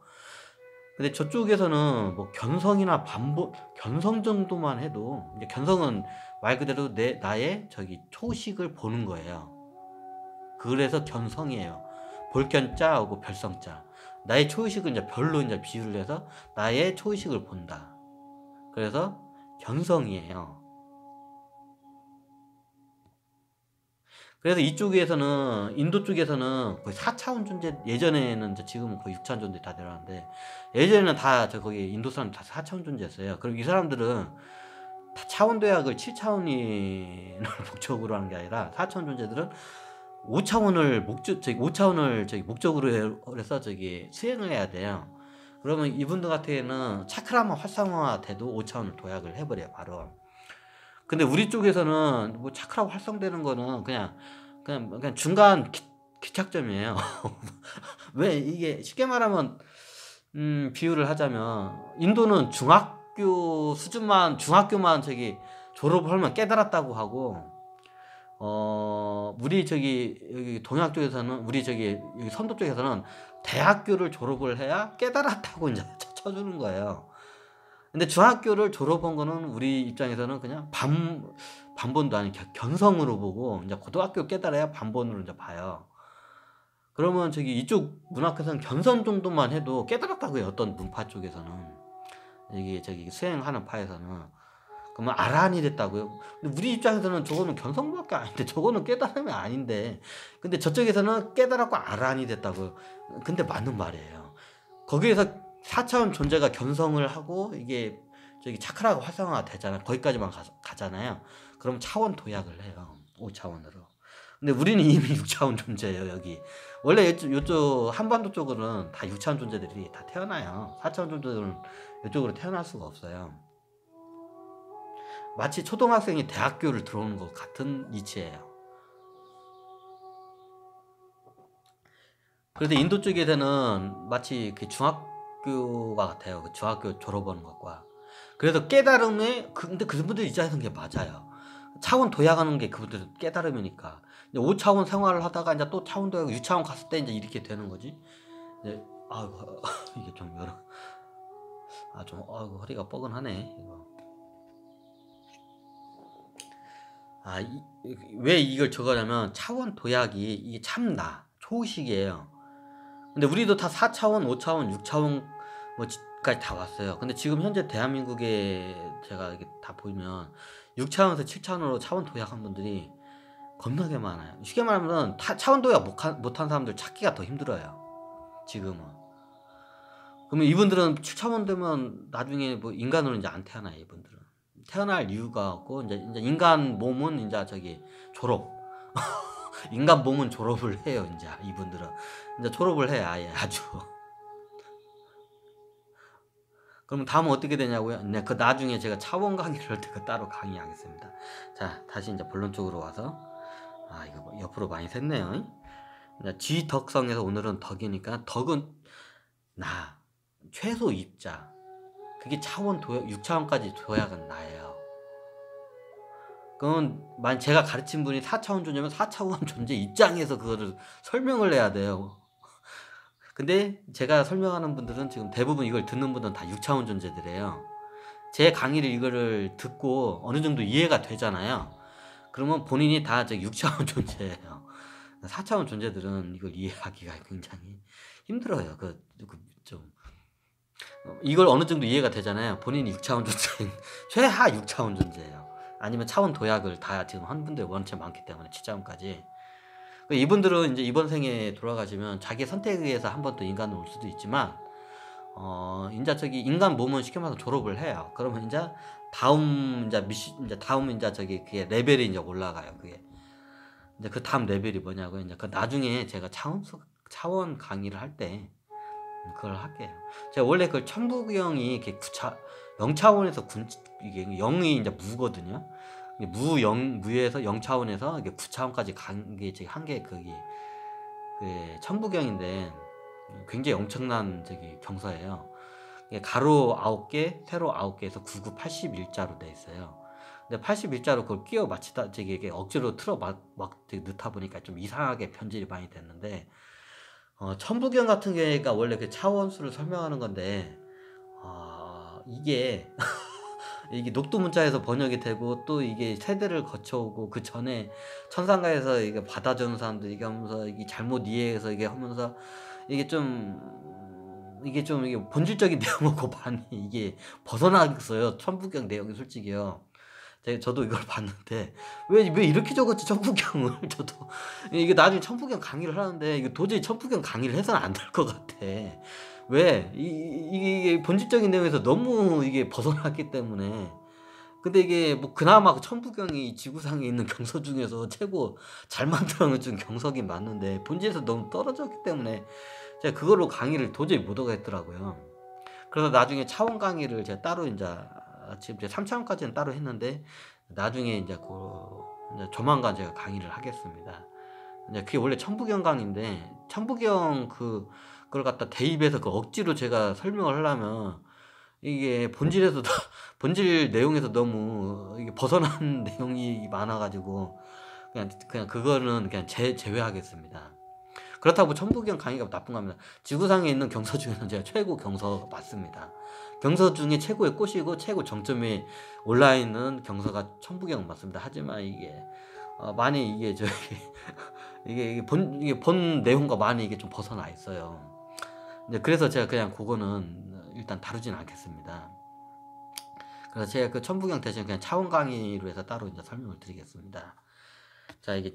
근데 저쪽에서는 뭐 견성이나 반본, 견성 정도만 해도, 이제 견성은 말 그대로 나의 초식을 보는 거예요. 그래서 견성이에요. 볼견자하고 별성자. 나의 초의식을 이제 별로 이제 비유를 해서 나의 초의식을 본다. 그래서 견성이에요. 그래서 이쪽에서는, 인도 쪽에서는 거의 4차원 존재, 예전에는 이제 지금은 거의 6차원 존재 다 내려왔는데, 예전에는 다 거기 인도 사람들 다 4차원 존재였어요. 그럼 이 사람들은 다 차원 도약을 7차원을 목적으로 하는 게 아니라 4차원 존재들은 5차원을 목적으로 해서 수행을 해야 돼요. 그러면 이분들 같은 경우에는 차크라만 활성화 돼도 5차원을 도약을 해버려요, 바로. 근데 우리 쪽에서는 뭐 차크라 활성되는 거는 그냥 중간 기착점이에요. 왜 이게 쉽게 말하면 비유를 하자면 인도는 중학교만 졸업을 하면 깨달았다고 하고, 우리 여기 동양 쪽에서는, 우리 여기 선도 쪽에서는 대학교를 졸업을 해야 깨달았다고 이제 쳐주는 거예요. 근데 중학교를 졸업한 거는 우리 입장에서는 그냥 반본도 아닌 견성으로 보고, 이제 고등학교 깨달아야 반본으로 이제 봐요. 그러면 이쪽 문학에서는 견성 정도만 해도 깨달았다고 해요. 어떤 문파 쪽에서는. 이게 수행하는 파에서는. 그러면 아라한이 됐다고요. 근데 우리 입장에서는 저거는 견성밖에 아닌데, 저거는 깨달음이 아닌데, 근데 저쪽에서는 깨달았고 아라한이 됐다고요. 근데 맞는 말이에요. 거기에서 4차원 존재가 견성을 하고 이게 차크라가 활성화가 되잖아요. 거기까지만 가잖아요. 그럼 차원 도약을 해요. 5차원으로. 근데 우리는 이미 6차원 존재예요. 여기 원래 이쪽 한반도 쪽으로는 다 6차원 존재들이 다 태어나요. 4차원 존재들은 이쪽으로 태어날 수가 없어요. 마치 초등학생이 대학교를 들어오는 것 같은 이치예요. 그런데 인도 쪽에서는 마치 중학교와 같아요. 중학교 졸업하는 것과. 그래서 깨달음에, 근데 그분들 입장에서는 그게 맞아요. 차원 도약하는 게 그분들 깨달음이니까. 5차원 생활을 하다가 이제 또 차원 도약, 6차원 갔을 때 이제 이렇게 되는 거지. 이제 이게 좀 허리가 뻐근하네. 이거. 왜 이걸 적어냐면 차원 도약이 이게 참나 초식이에요. 근데 우리도 다 4차원, 5차원, 6차원 까지 다 왔어요. 근데 지금 현재 대한민국에 제가 이렇게 다 보면 6차원에서 7차원으로 차원 도약한 분들이 겁나게 많아요. 쉽게 말하면 차원 도약 못한 사람들 찾기가 더 힘들어요. 지금은. 그러면 이분들은 7차원 되면 나중에 뭐 인간으로 이제 안 태어나요. 이분들은 태어날 이유가 없고, 이제 인간 몸은 이제 졸업. 인간 몸은 졸업을 해요. 이제 이분들은 이제 졸업을 해, 아예 아주. 그럼 다음은 어떻게 되냐고요? 네, 그 나중에 제가 차원 강의를 할 때 따로 강의하겠습니다. 자, 다시 이제 본론적으로 와서, 이거 옆으로 많이 샜네요. 지덕성에서 오늘은 덕이니까, 덕은 나, 최소 입자. 그게 차원 도약, 6차원까지 도약은 나예요. 그건 제가 가르친 분이 4차원 존재면 4차원 존재 입장에서 그거를 설명을 해야 돼요. 근데 제가 설명하는 분들은 지금 대부분 이걸 듣는 분들은 다 6차원 존재들이에요. 제 강의를 이거를 듣고 어느 정도 이해가 되잖아요. 그러면 본인이 다 6차원 존재예요. 4차원 존재들은 이걸 이해하기가 굉장히 힘들어요. 좀 이걸 어느 정도 이해가 되잖아요. 본인이 6차원 존재인 최하 6차원 존재예요. 아니면 차원 도약을 다 지금 한 분들 원체 많기 때문에 7차원까지. 이분들은 이제 이번 생에 돌아가시면 자기 선택에 의해서 한 번 또 인간으로 올 수도 있지만, 인자 저기 인간 몸은 쉽게 말해서 졸업을 해요. 그러면 이제 다음 이제 저기 그게 레벨이 이제 올라가요. 그게 이제 그 다음 레벨이 뭐냐고, 이제 그 나중에 제가 차원 강의를 할 때 그걸 할게요. 제가 원래 그 천부경이 이렇게 0차원에서 이게 0이 이제 무거든요. 무에서 0차원에서 이게 9차원까지 간 게 지금 한게 그게 천부경인데 굉장히 엄청난 저기 경서예요. 이게 가로 9개, 세로 9개에서 99, 81자로 돼 있어요. 근데 81자로 그걸 끼워 맞추다 저기 이게 억지로 틀어 막 넣다 보니까 좀 이상하게 변질이 많이 됐는데, 천부경 같은 경우가 원래 그 차원수를 설명하는 건데, 이게 이게 녹두문자에서 번역이 되고 또 이게 세대를 거쳐오고 그 전에 천상가에서 이게 받아주는 사람들 이게 하면서 이게 잘못 이해해서 이게 하면서 이게 이게 본질적인 내용하고 많이 이게 벗어나겠어요. 천부경 내용이 솔직히요. 저도 이걸 봤는데 왜 이렇게 적었지 천부경을 저도 이게 나중에 천부경 강의를 하는데 이게 도저히 천부경 강의를 해서는 안 될 것 같아. 왜 이게 본질적인 내용에서 너무 이게 벗어났기 때문에. 근데 이게 뭐 그나마 그 천부경이 지구상에 있는 경서 중에서 최고 잘 만들어놓은 좀 경서긴 맞는데 본질에서 너무 떨어졌기 때문에 제가 그걸로 강의를 도저히 못 하겠더라고요. 그래서 나중에 차원 강의를 제가 따로 이제 지금 이제 3차원까지는 따로 했는데 나중에 이제 이제 조만간 제가 강의를 하겠습니다. 이제 그게 원래 천부경 강의인데 천부경 그걸 갖다 대입해서 그 억지로 제가 설명을 하려면 이게 본질 내용에서 너무 이게 벗어난 내용이 많아가지고 그냥 그거는 그냥 제외하겠습니다. 그렇다고 천부경 강의가 나쁜 겁니다. 지구상에 있는 경서 중에는 제가 최고 경서 맞습니다. 경서 중에 최고의 꽃이고 최고 정점에 올라 있는 경서가 천부경 맞습니다. 하지만 이게 많이 이게 이게 본 내용과 많이 이게 좀 벗어나 있어요. 이제 그래서 제가 그냥 그거는 일단 다루진 않겠습니다. 그래서 제가 그 천부경 대신 그냥 차원 강의로 해서 따로 이제 설명을 드리겠습니다. 자, 이게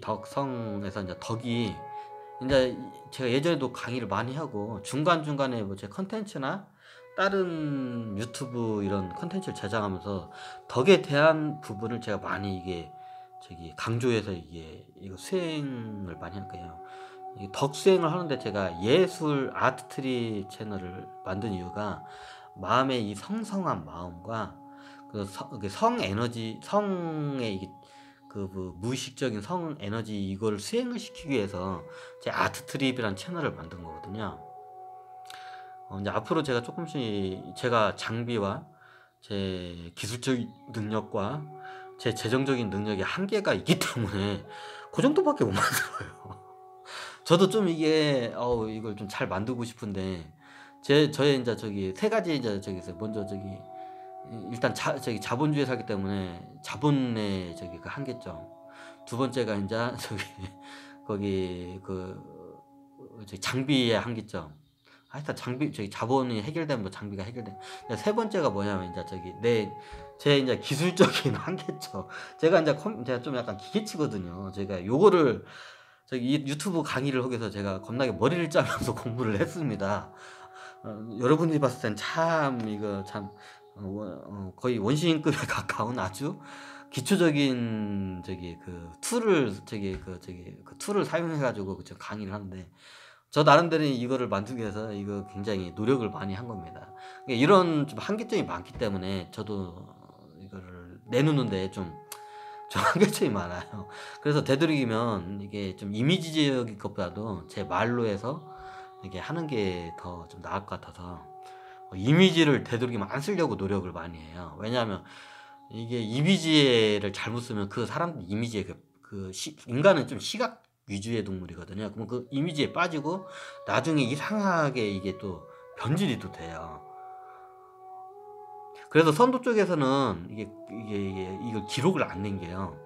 덕성에서 이제 덕이 이제 제가 예전에도 강의를 많이 하고 중간중간에 뭐 제 컨텐츠나 다른 유튜브 이런 컨텐츠를 제작하면서 덕에 대한 부분을 제가 많이 이게 강조해서 이거 수행을 많이 할 거예요. 덕 수행을 하는데 제가 예술 아트트리 채널을 만든 이유가 마음의 이 성성한 마음과 성 에너지, 성의 무의식적인 성 에너지 이걸 수행을 시키기 위해서 제 아트트립이라는 채널을 만든 거거든요. 이제 앞으로 제가 조금씩 제가 장비와 제 기술적인 능력과 제 재정적인 능력이 한계가 있기 때문에 그 정도밖에 못 만들어요. 저도 좀 이게 이걸 좀 잘 만들고 싶은데 저의 이제 세 가지 이제 먼저 일단 자본주의에 살기 때문에 자본의 그 한계점. 두 번째가 이제 거기 장비의 한계점. 하여튼 자본이 해결되면 뭐 장비가 해결돼. 세 번째가 뭐냐면 이제 제 이제 기술적인 한계점. 제가 좀 약간 기계치거든요. 제가 요거를 이 유튜브 강의를 하기 위해서 제가 겁나게 머리를 짜면서 공부를 했습니다. 여러분들이 봤을 땐 참 이거 참 거의 원시인급에 가까운 아주 기초적인 툴을 사용해 가지고 강의를 하는데 저 나름대로 이거를 만들기 위해서 이거 굉장히 노력을 많이 한 겁니다. 이런 좀 한계점이 많기 때문에 저도 이거를 내놓는데 좀 한계점이 많아요. 그래서 되도록이면 이게 좀 이미지적인 것보다도 제 말로 해서 이게 하는 게 더 좀 나을 것 같아서 이미지를 되도록이면 안 쓰려고 노력을 많이 해요. 왜냐하면 이게 이미지를 잘못 쓰면 그 사람 이미지에 인간은 좀 시각 위주의 동물이거든요. 그럼 그 이미지에 빠지고 나중에 이상하게 이게 또 변질이 또 돼요. 그래서 선도 쪽에서는 이걸 기록을 안 남겨요.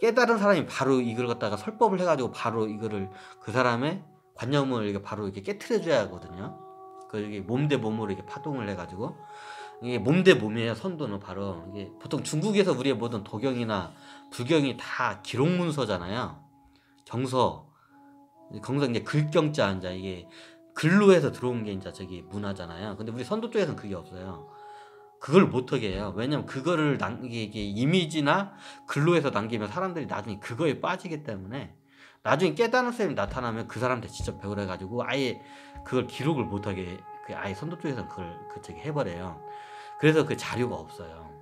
깨달은 사람이 바로 이걸 갖다가 설법을 해가지고 바로 이거를 그 사람의 관념을 이게 바로 이렇게 깨트려줘야 하거든요. 그 이게 몸 대 몸으로 이렇게 파동을 해가지고 이게 몸 대 몸이에요. 선도는 바로 이게 보통 중국에서 우리의 모든 도경이나 불경이 다 기록 문서잖아요. 정서 이제 글경자 이제 이게 글로 해서 들어온 게 이제 저기 문화잖아요. 근데 우리 선도 쪽에서는 그게 없어요. 그걸 못하게 해요. 왜냐면 그거를 이게 이미지나 글로 해서 남기면 사람들이 나중에 그거에 빠지기 때문에 나중에 깨달은 쌤이 나타나면 그 사람한테 직접 배우래 가지고 아예 그걸 기록을 못하게 아예 선도 쪽에서는 그걸 저기 해버려요. 그래서 그 자료가 없어요.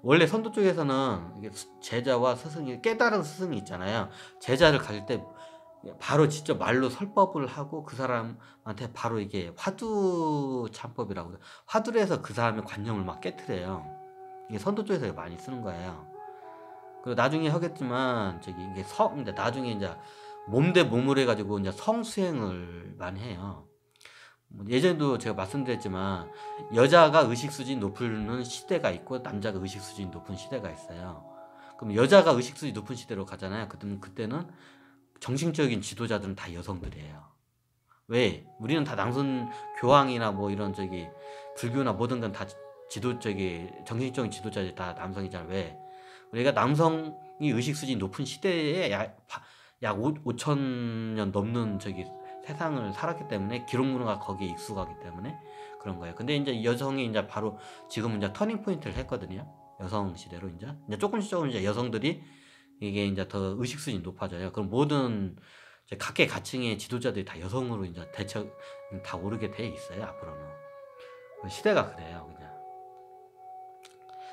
원래 선도 쪽에서는 이게 제자와 스승이 깨달은 스승이 있잖아요. 제자를 가질 때 바로 직접 말로 설법을 하고 그 사람한테 바로 이게 화두 참법이라고 화두를 해서 그 사람의 관념을 막 깨트려요. 이게 선도 쪽에서 많이 쓰는 거예요. 그리고 나중에 하겠지만 저기 이게 이제 나중에 이제 몸 대 몸을 해가지고 이제 성수행을 많이 해요. 예전에도 제가 말씀드렸지만 여자가 의식 수준이 높은 시대가 있고 남자가 의식 수준이 높은 시대가 있어요. 그럼 여자가 의식 수준이 높은 시대로 가잖아요. 그때는 정신적인 지도자들은 다 여성들이에요. 왜? 우리는 다 남성 교황이나 뭐 이런 저기 불교나 모든 건 다 정신적인 지도자들이 다 남성이잖아요. 왜? 우리가 남성이 의식 수준이 높은 시대에 약 5,000년 넘는 저기 세상을 살았기 때문에 기록 문화가 거기에 익숙하기 때문에 그런 거예요. 근데 이제 여성이 이제 바로 지금 이제 터닝 포인트를 했거든요. 여성 시대로 이제 조금씩 이제 여성들이 이게 이제 더 의식 수준이 높아져요. 그럼 모든 각계 가층의 지도자들이 다 여성으로 이제 다 오르게 돼 있어요. 앞으로는 시대가 그래요, 그냥.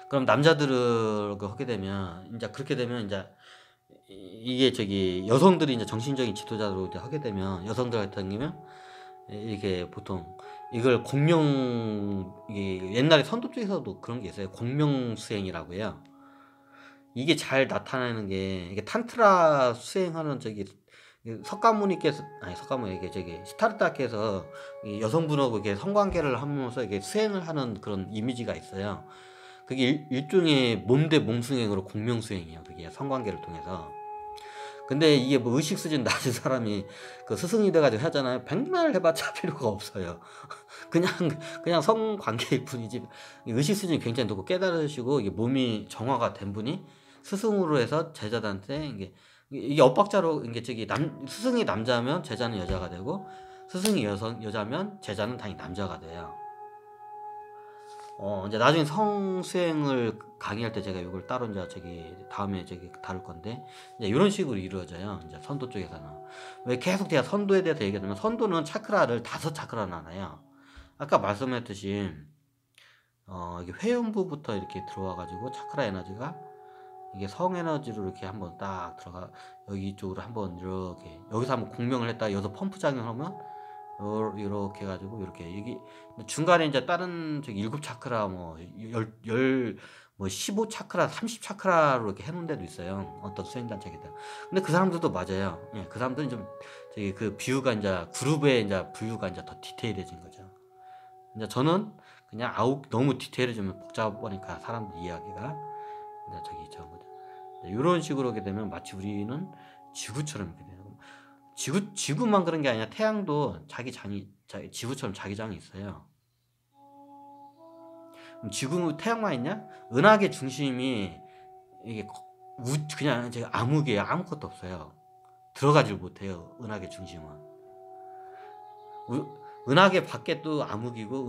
그럼 남자들을 하게 되면 이제 그렇게 되면 이제 이게 저기 여성들이 이제 정신적인 지도자로 이제 하게 되면 여성들 같은 경우면 이게 보통 이걸 이게 옛날에 선도 쪽에서도 그런 게 있어요. 공명 수행이라고 해요. 이게 잘 나타나는 게 이게 탄트라 수행하는 저기 석가모니께서 이게 저기 시타르타께서 여성분하고 이게 성관계를 하면서 이게 수행을 하는 그런 이미지가 있어요. 그게 일종의 몸 대 몸 수행으로 공명 수행이에요. 그게 성관계를 통해서. 근데 이게 뭐 의식 수준 낮은 사람이 그 스승이 돼가지고 하잖아요. 백날 해봤자 필요가 없어요. 그냥 성관계일 뿐이지. 의식 수준이 굉장히 높고 깨달으시고 이게 몸이 정화가 된 분이 스승으로 해서 제자들한테 이게 엇박자로 이게 스승이 남자면 제자는 여자가 되고 스승이 여자면 제자는 당연히 남자가 돼요. 이제 나중에 성수행을 강의할 때 제가 이걸 따로 이제 다음에 다룰 건데 이제 이런 식으로 이루어져요. 이제 선도 쪽에서는 왜 계속 제가 선도에 대해서 얘기하냐면 선도는 차크라를 5차크라 나눠요. 아까 말씀했듯이 이게 회음부부터 이렇게 들어와가지고 차크라 에너지가 이게 성 에너지로 이렇게 한번 딱 들어가 여기 쪽으로 한번 이렇게 여기서 한번 공명을 했다 여기서 펌프 작용하면 이렇게 해가지고 이렇게 여기 중간에 이제 다른 7차크라 뭐 15 차크라 30 차크라로 이렇게 해놓은 데도 있어요. 어떤 수행단체기들. 근데 그 사람들도 맞아요. 예, 그 사람들은 좀 그 비유가 이제 그룹의 이제 분류가 이제 더 디테일해진 거죠. 이제 저는 그냥 너무 디테일해지면 복잡하니까 사람들 이야기가 이제 이런 식으로 하게 되면 마치 우리는 지구처럼 이렇게 돼요. 지구만 그런 게 아니라 태양도 지구처럼 자기 장이 있어요. 그럼 태양만 있냐? 은하계 중심이 이게 그냥 암흑이에요. 아무것도 없어요. 들어가질 못해요. 은하계 중심은. 은하계 밖에 또 암흑이고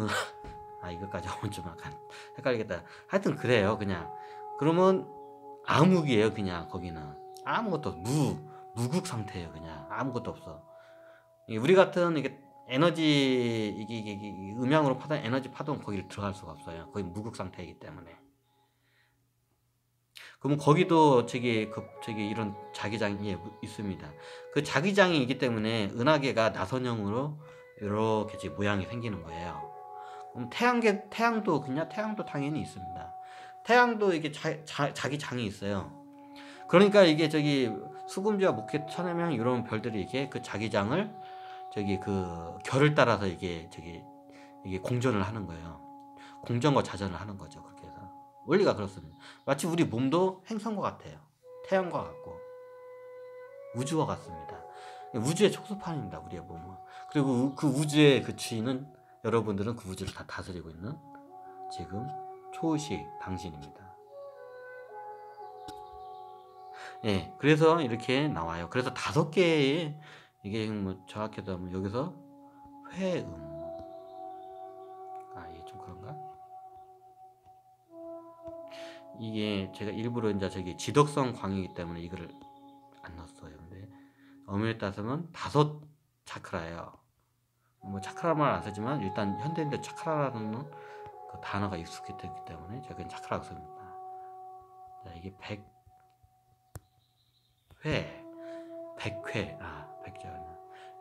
이것까지 하면 좀 약간 헷갈리겠다. 하여튼 그래요. 그냥 그러면 암흑이에요. 그냥 거기는 아무것도 무국 상태예요. 그냥 아무것도 없어. 우리 같은 이게 에너지 이게 음양으로 에너지 파동 거기를 들어갈 수가 없어요. 거기 무국 상태이기 때문에. 그러면 거기도 이런 자기장이 있습니다. 그 자기장이 있기 때문에 은하계가 나선형으로 이렇게 모양이 생기는 거예요. 그럼 태양도 당연히 있습니다. 태양도 이게 자기 장이 있어요. 그러니까 이게 수금지와 목회 천해명 이런 별들이 이게 그 자기장을 그 결을 따라서 이게 공전을 하는 거예요. 공전과 자전을 하는 거죠. 그렇게 해서. 원리가 그렇습니다. 마치 우리 몸도 행성과 같아요. 태양과 같고 우주와 같습니다. 우주의 촉수판입니다. 우리의 몸은. 그리고 그 우주의 그 주인은 여러분들은 그 우주를 다 다스리고 있는 지금 초의식 당신입니다. 예, 그래서 이렇게 나와요. 그래서 5개의 이게 뭐 정확히도 하면 여기서 회음. 이게 좀 그런가? 이게 제가 일부러 이제 저기 지덕성 광이기 때문에 이거를 안 넣었어요. 근데 엄밀히 따지면 5 차크라예요. 뭐 차크라 말 안 쓰지만 일단 현대인들 차크라라는 그 단어가 익숙했기 때문에 제가 그냥 차크라고 씁니다. 자, 이게 100회, 100회, 백자는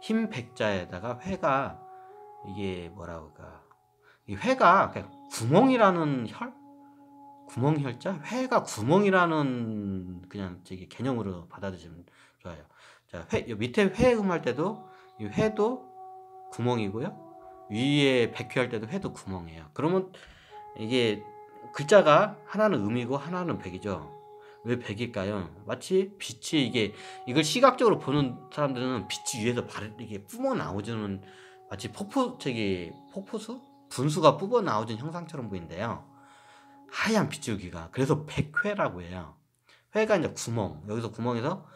흰 백자에다가 회가 이게 뭐라고 할까? 이 회가 그냥 구멍이라는 구멍혈자? 회가 구멍이라는 그냥 저기 개념으로 받아들이시면 좋아요. 자, 밑에 회음 할 때도 이 회도 구멍이고요. 위에 백회 할 때도 회도 구멍이에요. 그러면 이게 글자가 하나는 음이고 하나는 백이죠. 왜 백일까요? 마치 빛이 이걸 시각적으로 보는 사람들은 빛이 위에서 이게 뿜어 나오지는 마치 폭포수? 분수가 뿜어 나오는 형상처럼 보이는데요. 하얀 빗줄기가 그래서 백회라고 해요. 회가 이제 구멍, 여기서 구멍에서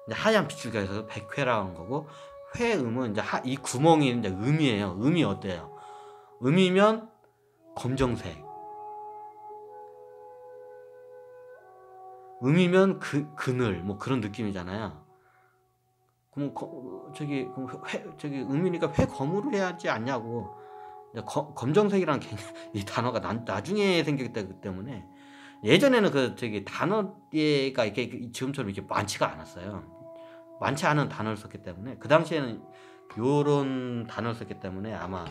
이제 하얀 빗줄기가 있어서 백회라고 하는 거고, 회음은 이제 이 구멍이 이제 음이에요. 음이 어때요? 음이면 검정색. 음이면 그늘 뭐 그런 느낌이잖아요. 그럼 음이니까 회검으로 해야지 않냐고. 검정색이라는 이 단어가 나중에 생겼기 때문에 예전에는 단어가 이렇게 지금처럼 이렇게 많지가 않았어요. 많지 않은 단어를 썼기 때문에 그 당시에는 요런 단어를 썼기 때문에 아마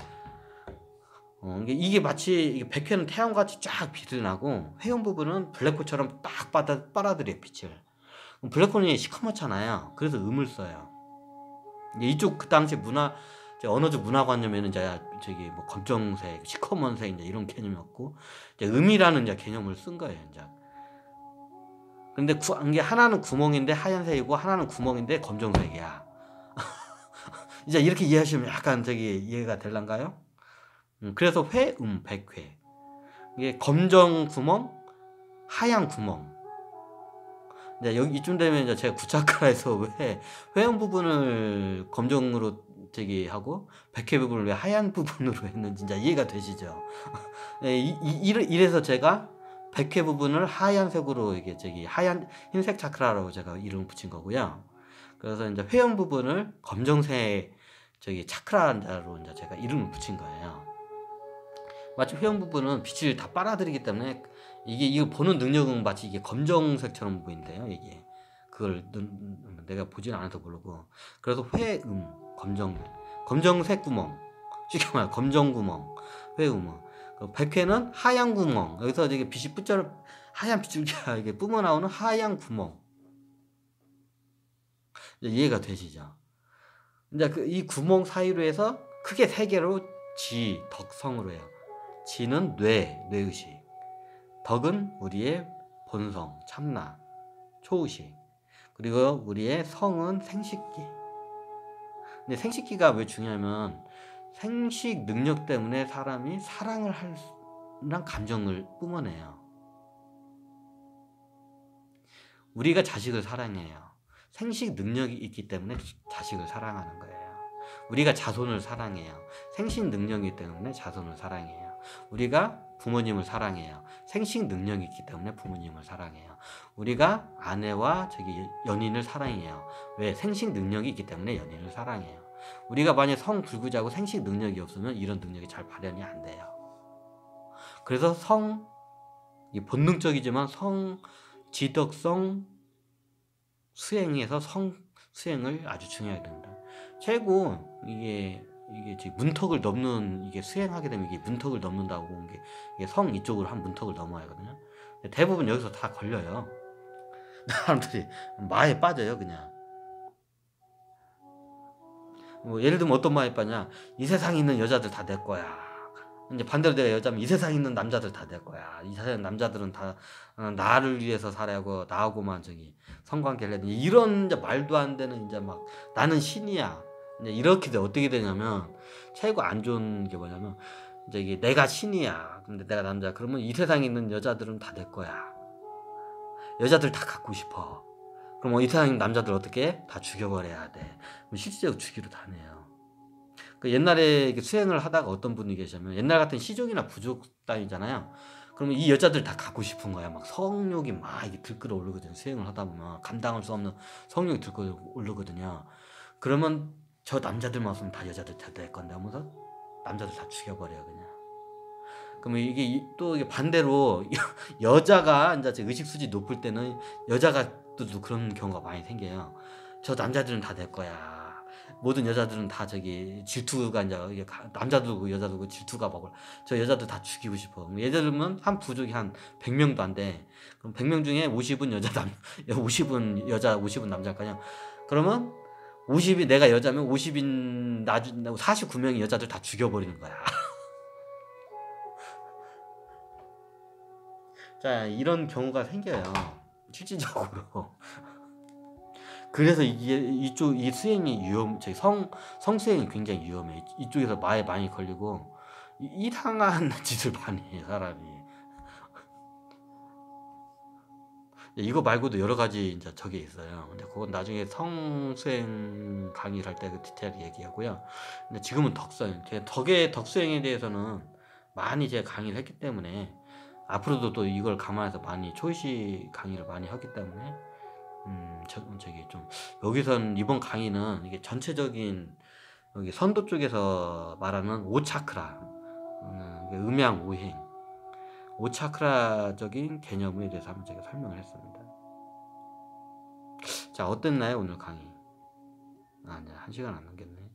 이게 마치 백회는 태양같이 쫙 빛이 나고 회음 부분은 블랙홀처럼 딱 빨아들여요 빛을. 블랙홀이 시커멓잖아요. 그래서 음을 써요. 이쪽 그 당시 언어적 문화관념에는 이제 뭐 검정색, 시커먼색 이제 이런 개념이었고, 이제 음이라는 이제 개념을 쓴 거예요. 이제. 근데 이게 하나는 구멍인데 하얀색이고 하나는 구멍인데 검정색이야. 이제 이렇게 이해하시면 약간 이해가 될란가요? 그래서 회음, 백회. 이게 검정 구멍, 하얀 구멍. 이제 이쯤 되면 이제 제가 구차크라에서 왜 회음 부분을 검정으로 하고 백회 부분을 왜 하얀 부분으로 했는지 이제 이해가 되시죠? 이래서 제가 백회 부분을 하얀색으로 흰색 차크라라고 제가 이름을 붙인 거고요. 그래서 이제 회음 부분을 검정색 차크라로 이제 제가 이름을 붙인 거예요. 마치 회음 부분은 빛을 다 빨아들이기 때문에 이거 보는 능력은 마치 이게 검정색처럼 보이는데요. 이게 그걸 내가 보진 않아서 모르고. 그래서 회음, 검정색 구멍, 쉽게 말해 검정 구멍, 회음. 백회는 하얀 구멍. 여기서 빛이 하얀 빗줄기가 이게 뿜어 나오는 하얀 구멍. 이해가 되시죠? 이제 이 구멍 사이로 해서 크게 3개로 덕성으로 해요. 지는 뇌의식. 덕은 우리의 본성, 참나, 초의식. 그리고 우리의 성은 생식기. 근데 생식기가 왜 중요하면 생식 능력 때문에 사람이 사랑을 하는 감정을 뿜어내요. 우리가 자식을 사랑해요. 생식 능력이 있기 때문에 자식을 사랑하는 거예요. 우리가 자손을 사랑해요. 생식 능력이기 때문에 자손을 사랑해요. 우리가 부모님을 사랑해요. 생식 능력이 있기 때문에 부모님을 사랑해요. 우리가 아내와 연인을 사랑해요. 왜? 생식 능력이 있기 때문에 연인을 사랑해요. 우리가 만약 성불구자고 생식 능력이 없으면 이런 능력이 잘 발현이 안 돼요. 그래서 본능적이지만 지덕성 수행에서 수행을 아주 중요하게 됩니다. 최고 이게 문턱을 넘는 수행하게 되면 이게 문턱을 넘는다고 이게 성 이쪽으로 한 문턱을 넘어야 하거든요. 대부분 여기서 다 걸려요. 사람들이 마에 빠져요 그냥. 뭐 예를 들면 어떤 마에 빠냐? 이 세상에 있는 여자들 다 내 거야. 이제 반대로 내가 여자면 이 세상에 있는 남자들 다 될 거야. 이 세상에 남자들은 다 나를 위해서 살아고 나하고만 저기 성관계를 해야 돼. 이런 이제 말도 안 되는 이제 막 나는 신이야. 이제 이렇게 돼 어떻게 되냐면 최고 안 좋은 게 뭐냐면 이제 이게 내가 신이야. 근데 내가 남자. 그러면 이 세상에 있는 여자들은 다 될 거야. 여자들 다 갖고 싶어. 그럼 이 세상에 있는 남자들 어떻게 다 죽여버려야 돼. 그럼 실질적으로 죽이로 다네요. 그 옛날에 수행을 하다가 어떤 분이 계시냐면 옛날 같은 시족이나 부족 땅이잖아요. 그러면 이 여자들 다 갖고 싶은 거야. 막 성욕이 막 이게 들끓어 오르거든요. 수행을 하다 보면 감당할 수 없는 성욕이 들끓어 오르거든요. 그러면 저 남자들만 없으면 다 여자들 다 될 건데 하면서 남자들 다 죽여버려요 그냥. 그러면 이게 또 이게 반대로 여자가 이제 의식 수지 높을 때는 여자가 또 그런 경우가 많이 생겨요. 저 남자들은 다 될 거야. 모든 여자들은 다 저기 질투가 이제 이게 남자도 그 여자도 그 질투가 막 저 여자들 다 죽이고 싶어. 예를 들면 한 부족이 한 100명도 안 돼. 그럼 100명 중에 50은 여자 50은 여자 50은 남자일까요? 그러면 50이 내가 여자면 50인 49명의 여자들 다 죽여버리는 거야. 자, 이런 경우가 생겨요. 실질적으로. 그래서 이 수행이 저기 성수행이 굉장히 위험해. 이쪽에서 말에 많이 걸리고, 이상한 짓을 많이 해, 사람이. 이거 말고도 여러 가지 이제 저게 있어요. 근데 그건 나중에 성수행 강의를 할 때 그 디테일 얘기하고요. 근데 지금은 덕수행. 덕수행에 대해서는 많이 제가 강의를 했기 때문에, 앞으로도 또 이걸 감안해서 많이 초이시 강의를 많이 하기 때문에 저기 좀 여기선 이번 강의는 이게 전체적인 여기 선도 쪽에서 말하는 오차크라 음양 오행 오차크라적인 개념에 대해서 한번 제가 설명을 했습니다. 자, 어땠나요 오늘 강의? 네, 1시간 안 넘겼네.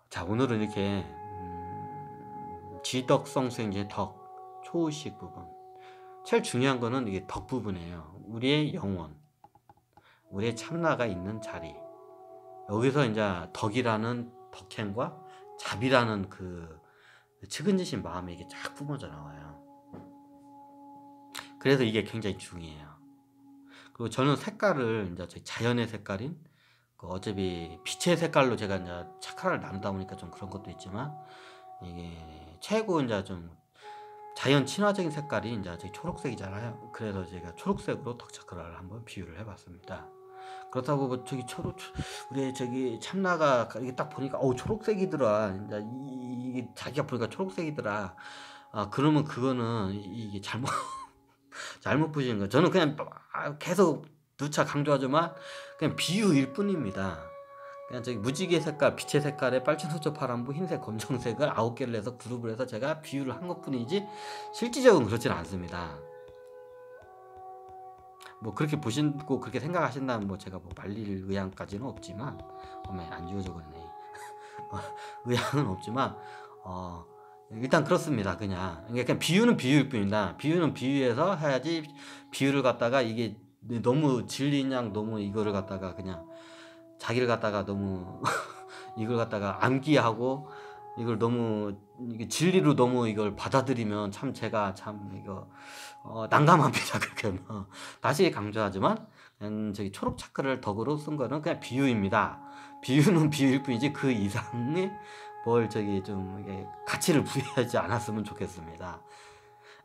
자, 오늘은 이렇게 지덕성수행제 덕, 초의식 부분. 제일 중요한 거는 이게 덕 부분이에요. 우리의 영혼, 우리의 참나가 있는 자리. 여기서 이제 덕이라는 덕행과 잡이라는 그 측은지신 마음이 이게 쫙 뿜어져 나와요. 그래서 이게 굉장히 중요해요. 그리고 저는 색깔을 이제 자연의 색깔인 어차피 빛의 색깔로 제가 이제 차크라를 나누다 보니까 좀 그런 것도 있지만 이게 최고 이제 좀 자연 친화적인 색깔이 이제 저기 초록색이잖아요. 그래서 제가 초록색으로 덕차크라를 한번 비유를 해봤습니다. 그렇다고 뭐 저기 우리 저기 참나가 이게 딱 보니까 초록색이더라. 이제 이게 자기가 보니까 초록색이더라. 그러면 그거는 이게 잘못 보시는 거예요. 저는 그냥 계속 누차 강조하지만 그냥 비유일 뿐입니다. 그냥 저기 무지개 색깔, 빛의 색깔에 빨간, 흑조, 파란부, 흰색, 검정색을 9개를 해서 그룹을 해서 제가 비유를 한 것뿐이지 실질적으로 그렇지는 않습니다. 뭐 그렇게 보시고 그렇게 생각하신다면 뭐 제가 뭐 말릴 의향까지는 없지만 안 지워져 버리네. 의향은 없지만 일단 그렇습니다. 그냥 비유는 비유일 뿐이다. 비유는 비유해서 해야지 비유를 갖다가 이게 너무 진리인 양 너무 이거를 갖다가 그냥 자기를 갖다가 너무 이걸 갖다가 암기하고 이걸 너무 이게 진리로 너무 이걸 받아들이면 참 제가 참 이거 난감합니다. 그렇게 다시 강조하지만 저기 초록 차크를 덕으로 쓴 거는 그냥 비유입니다. 비유는 비유일 뿐이지 그 이상의 뭘 저기 좀 이게 가치를 부여하지 않았으면 좋겠습니다.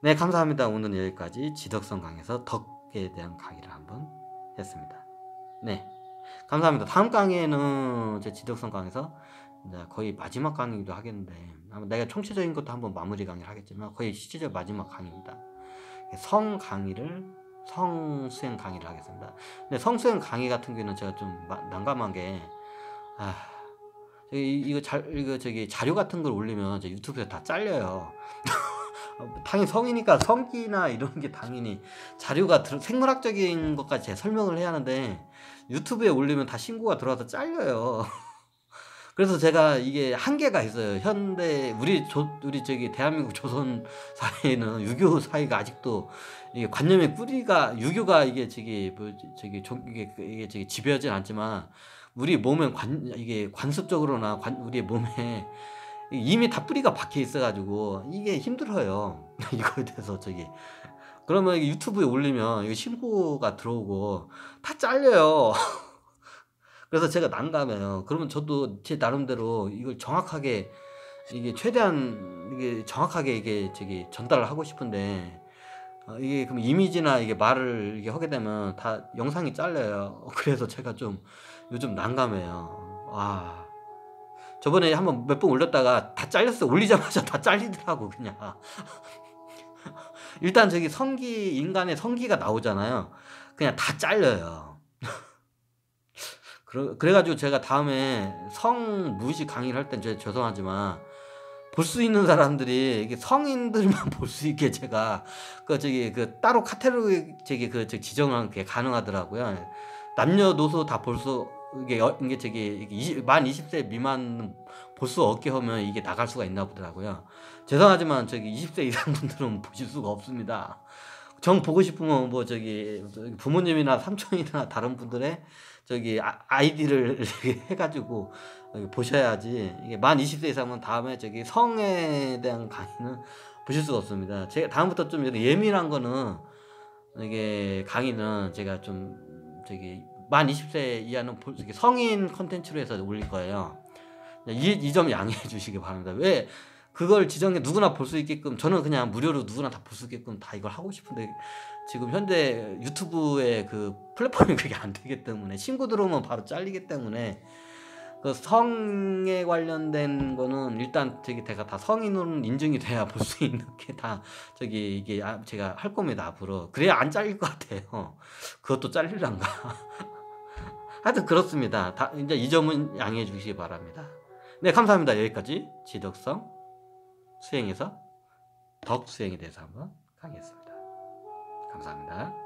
네, 감사합니다. 오늘은 여기까지 지덕성 강에서 덕에 대한 강의를 한번 했습니다. 네, 감사합니다. 다음 강의에는 제 지덕성 강에서 이제 거의 마지막 강의기도 하겠는데 아마 내가 총체적인 것도 한번 마무리 강의를 하겠지만 거의 실질적 마지막 강의입니다. 성수행 강의를 하겠습니다. 근데 성수행 강의 같은 경우는 제가 좀 난감한 게 이거 저기 자료 같은 걸 올리면 제 유튜브에 다 잘려요. 당연히 성이니까 성기나 이런 게 당연히 자료가 생물학적인 것까지 제가 설명을 해야 하는데 유튜브에 올리면 다 신고가 들어와서 잘려요. 그래서 제가 이게 한계가 있어요. 현대 우리 저기 대한민국 조선 사회에는 유교 사회가 아직도 이게 관념의 뿌리가 유교가 이게 이게 저기 지배하진 않지만 우리 몸에 이게 관습적으로나 우리 몸에 이미 다 뿌리가 박혀 있어가지고 이게 힘들어요. 이거에 대해서 저기 그러면 유튜브에 올리면 이거 신고가 들어오고 다 잘려요. 그래서 제가 난감해요. 그러면 저도 제 나름대로 이걸 정확하게 이게 최대한 이게 정확하게 이게 저기 전달을 하고 싶은데 이게 그럼 이미지나 이게 말을 이게 하게 되면 다 영상이 잘려요. 그래서 제가 좀 요즘 난감해요. 아, 저번에 한번 몇 번 올렸다가 다 잘렸어요. 올리자마자 다 잘리더라고 그냥. 일단 저기 성기 인간의 성기가 나오잖아요. 그냥 다 잘려요. 그래가지고 제가 다음에 성무식 강의를 할 땐 죄송하지만 볼 수 있는 사람들이 이게 성인들만 볼 수 있게 제가 그 저기 그 따로 카테고리 저기 그 지정한 게 가능하더라고요. 남녀노소 다 볼 수 이게 저기 만 20세 미만 볼 수 없게 하면 이게 나갈 수가 있나 보더라고요. 죄송하지만 저기 20세 이상 분들은 보실 수가 없습니다. 정 보고 싶으면 뭐 저기 부모님이나 삼촌이나 다른 분들의 저기 아이디를 해가지고 보셔야지. 이게 만 20세 이상은 다음에 저기 성에 대한 강의는 보실 수가 없습니다. 제가 다음부터 좀 예민한 거는 이게 강의는 제가 좀 저기 만 20세 이하는 성인 컨텐츠로 해서 올릴 거예요. 이 점 양해해 주시기 바랍니다. 왜 그걸 지정해 누구나 볼 수 있게끔 저는 그냥 무료로 누구나 다 볼 수 있게끔 다 이걸 하고 싶은데 지금 현재 유튜브의 그 플랫폼이 그게 안 되기 때문에 신고 들어오면 바로 잘리기 때문에 그 성에 관련된 거는 일단 저기 제가 다 성인으로 인증이 돼야 볼 수 있는 게 다 저기 이게 제가 할 겁니다 앞으로. 그래야 안 잘릴 것 같아요. 그것도 잘릴란가. 하여튼 그렇습니다. 이제 이 점은 양해해 주시기 바랍니다. 네, 감사합니다. 여기까지 지덕성 수행에서 덕 수행에 대해서 한번 강의했습니다. 감사합니다.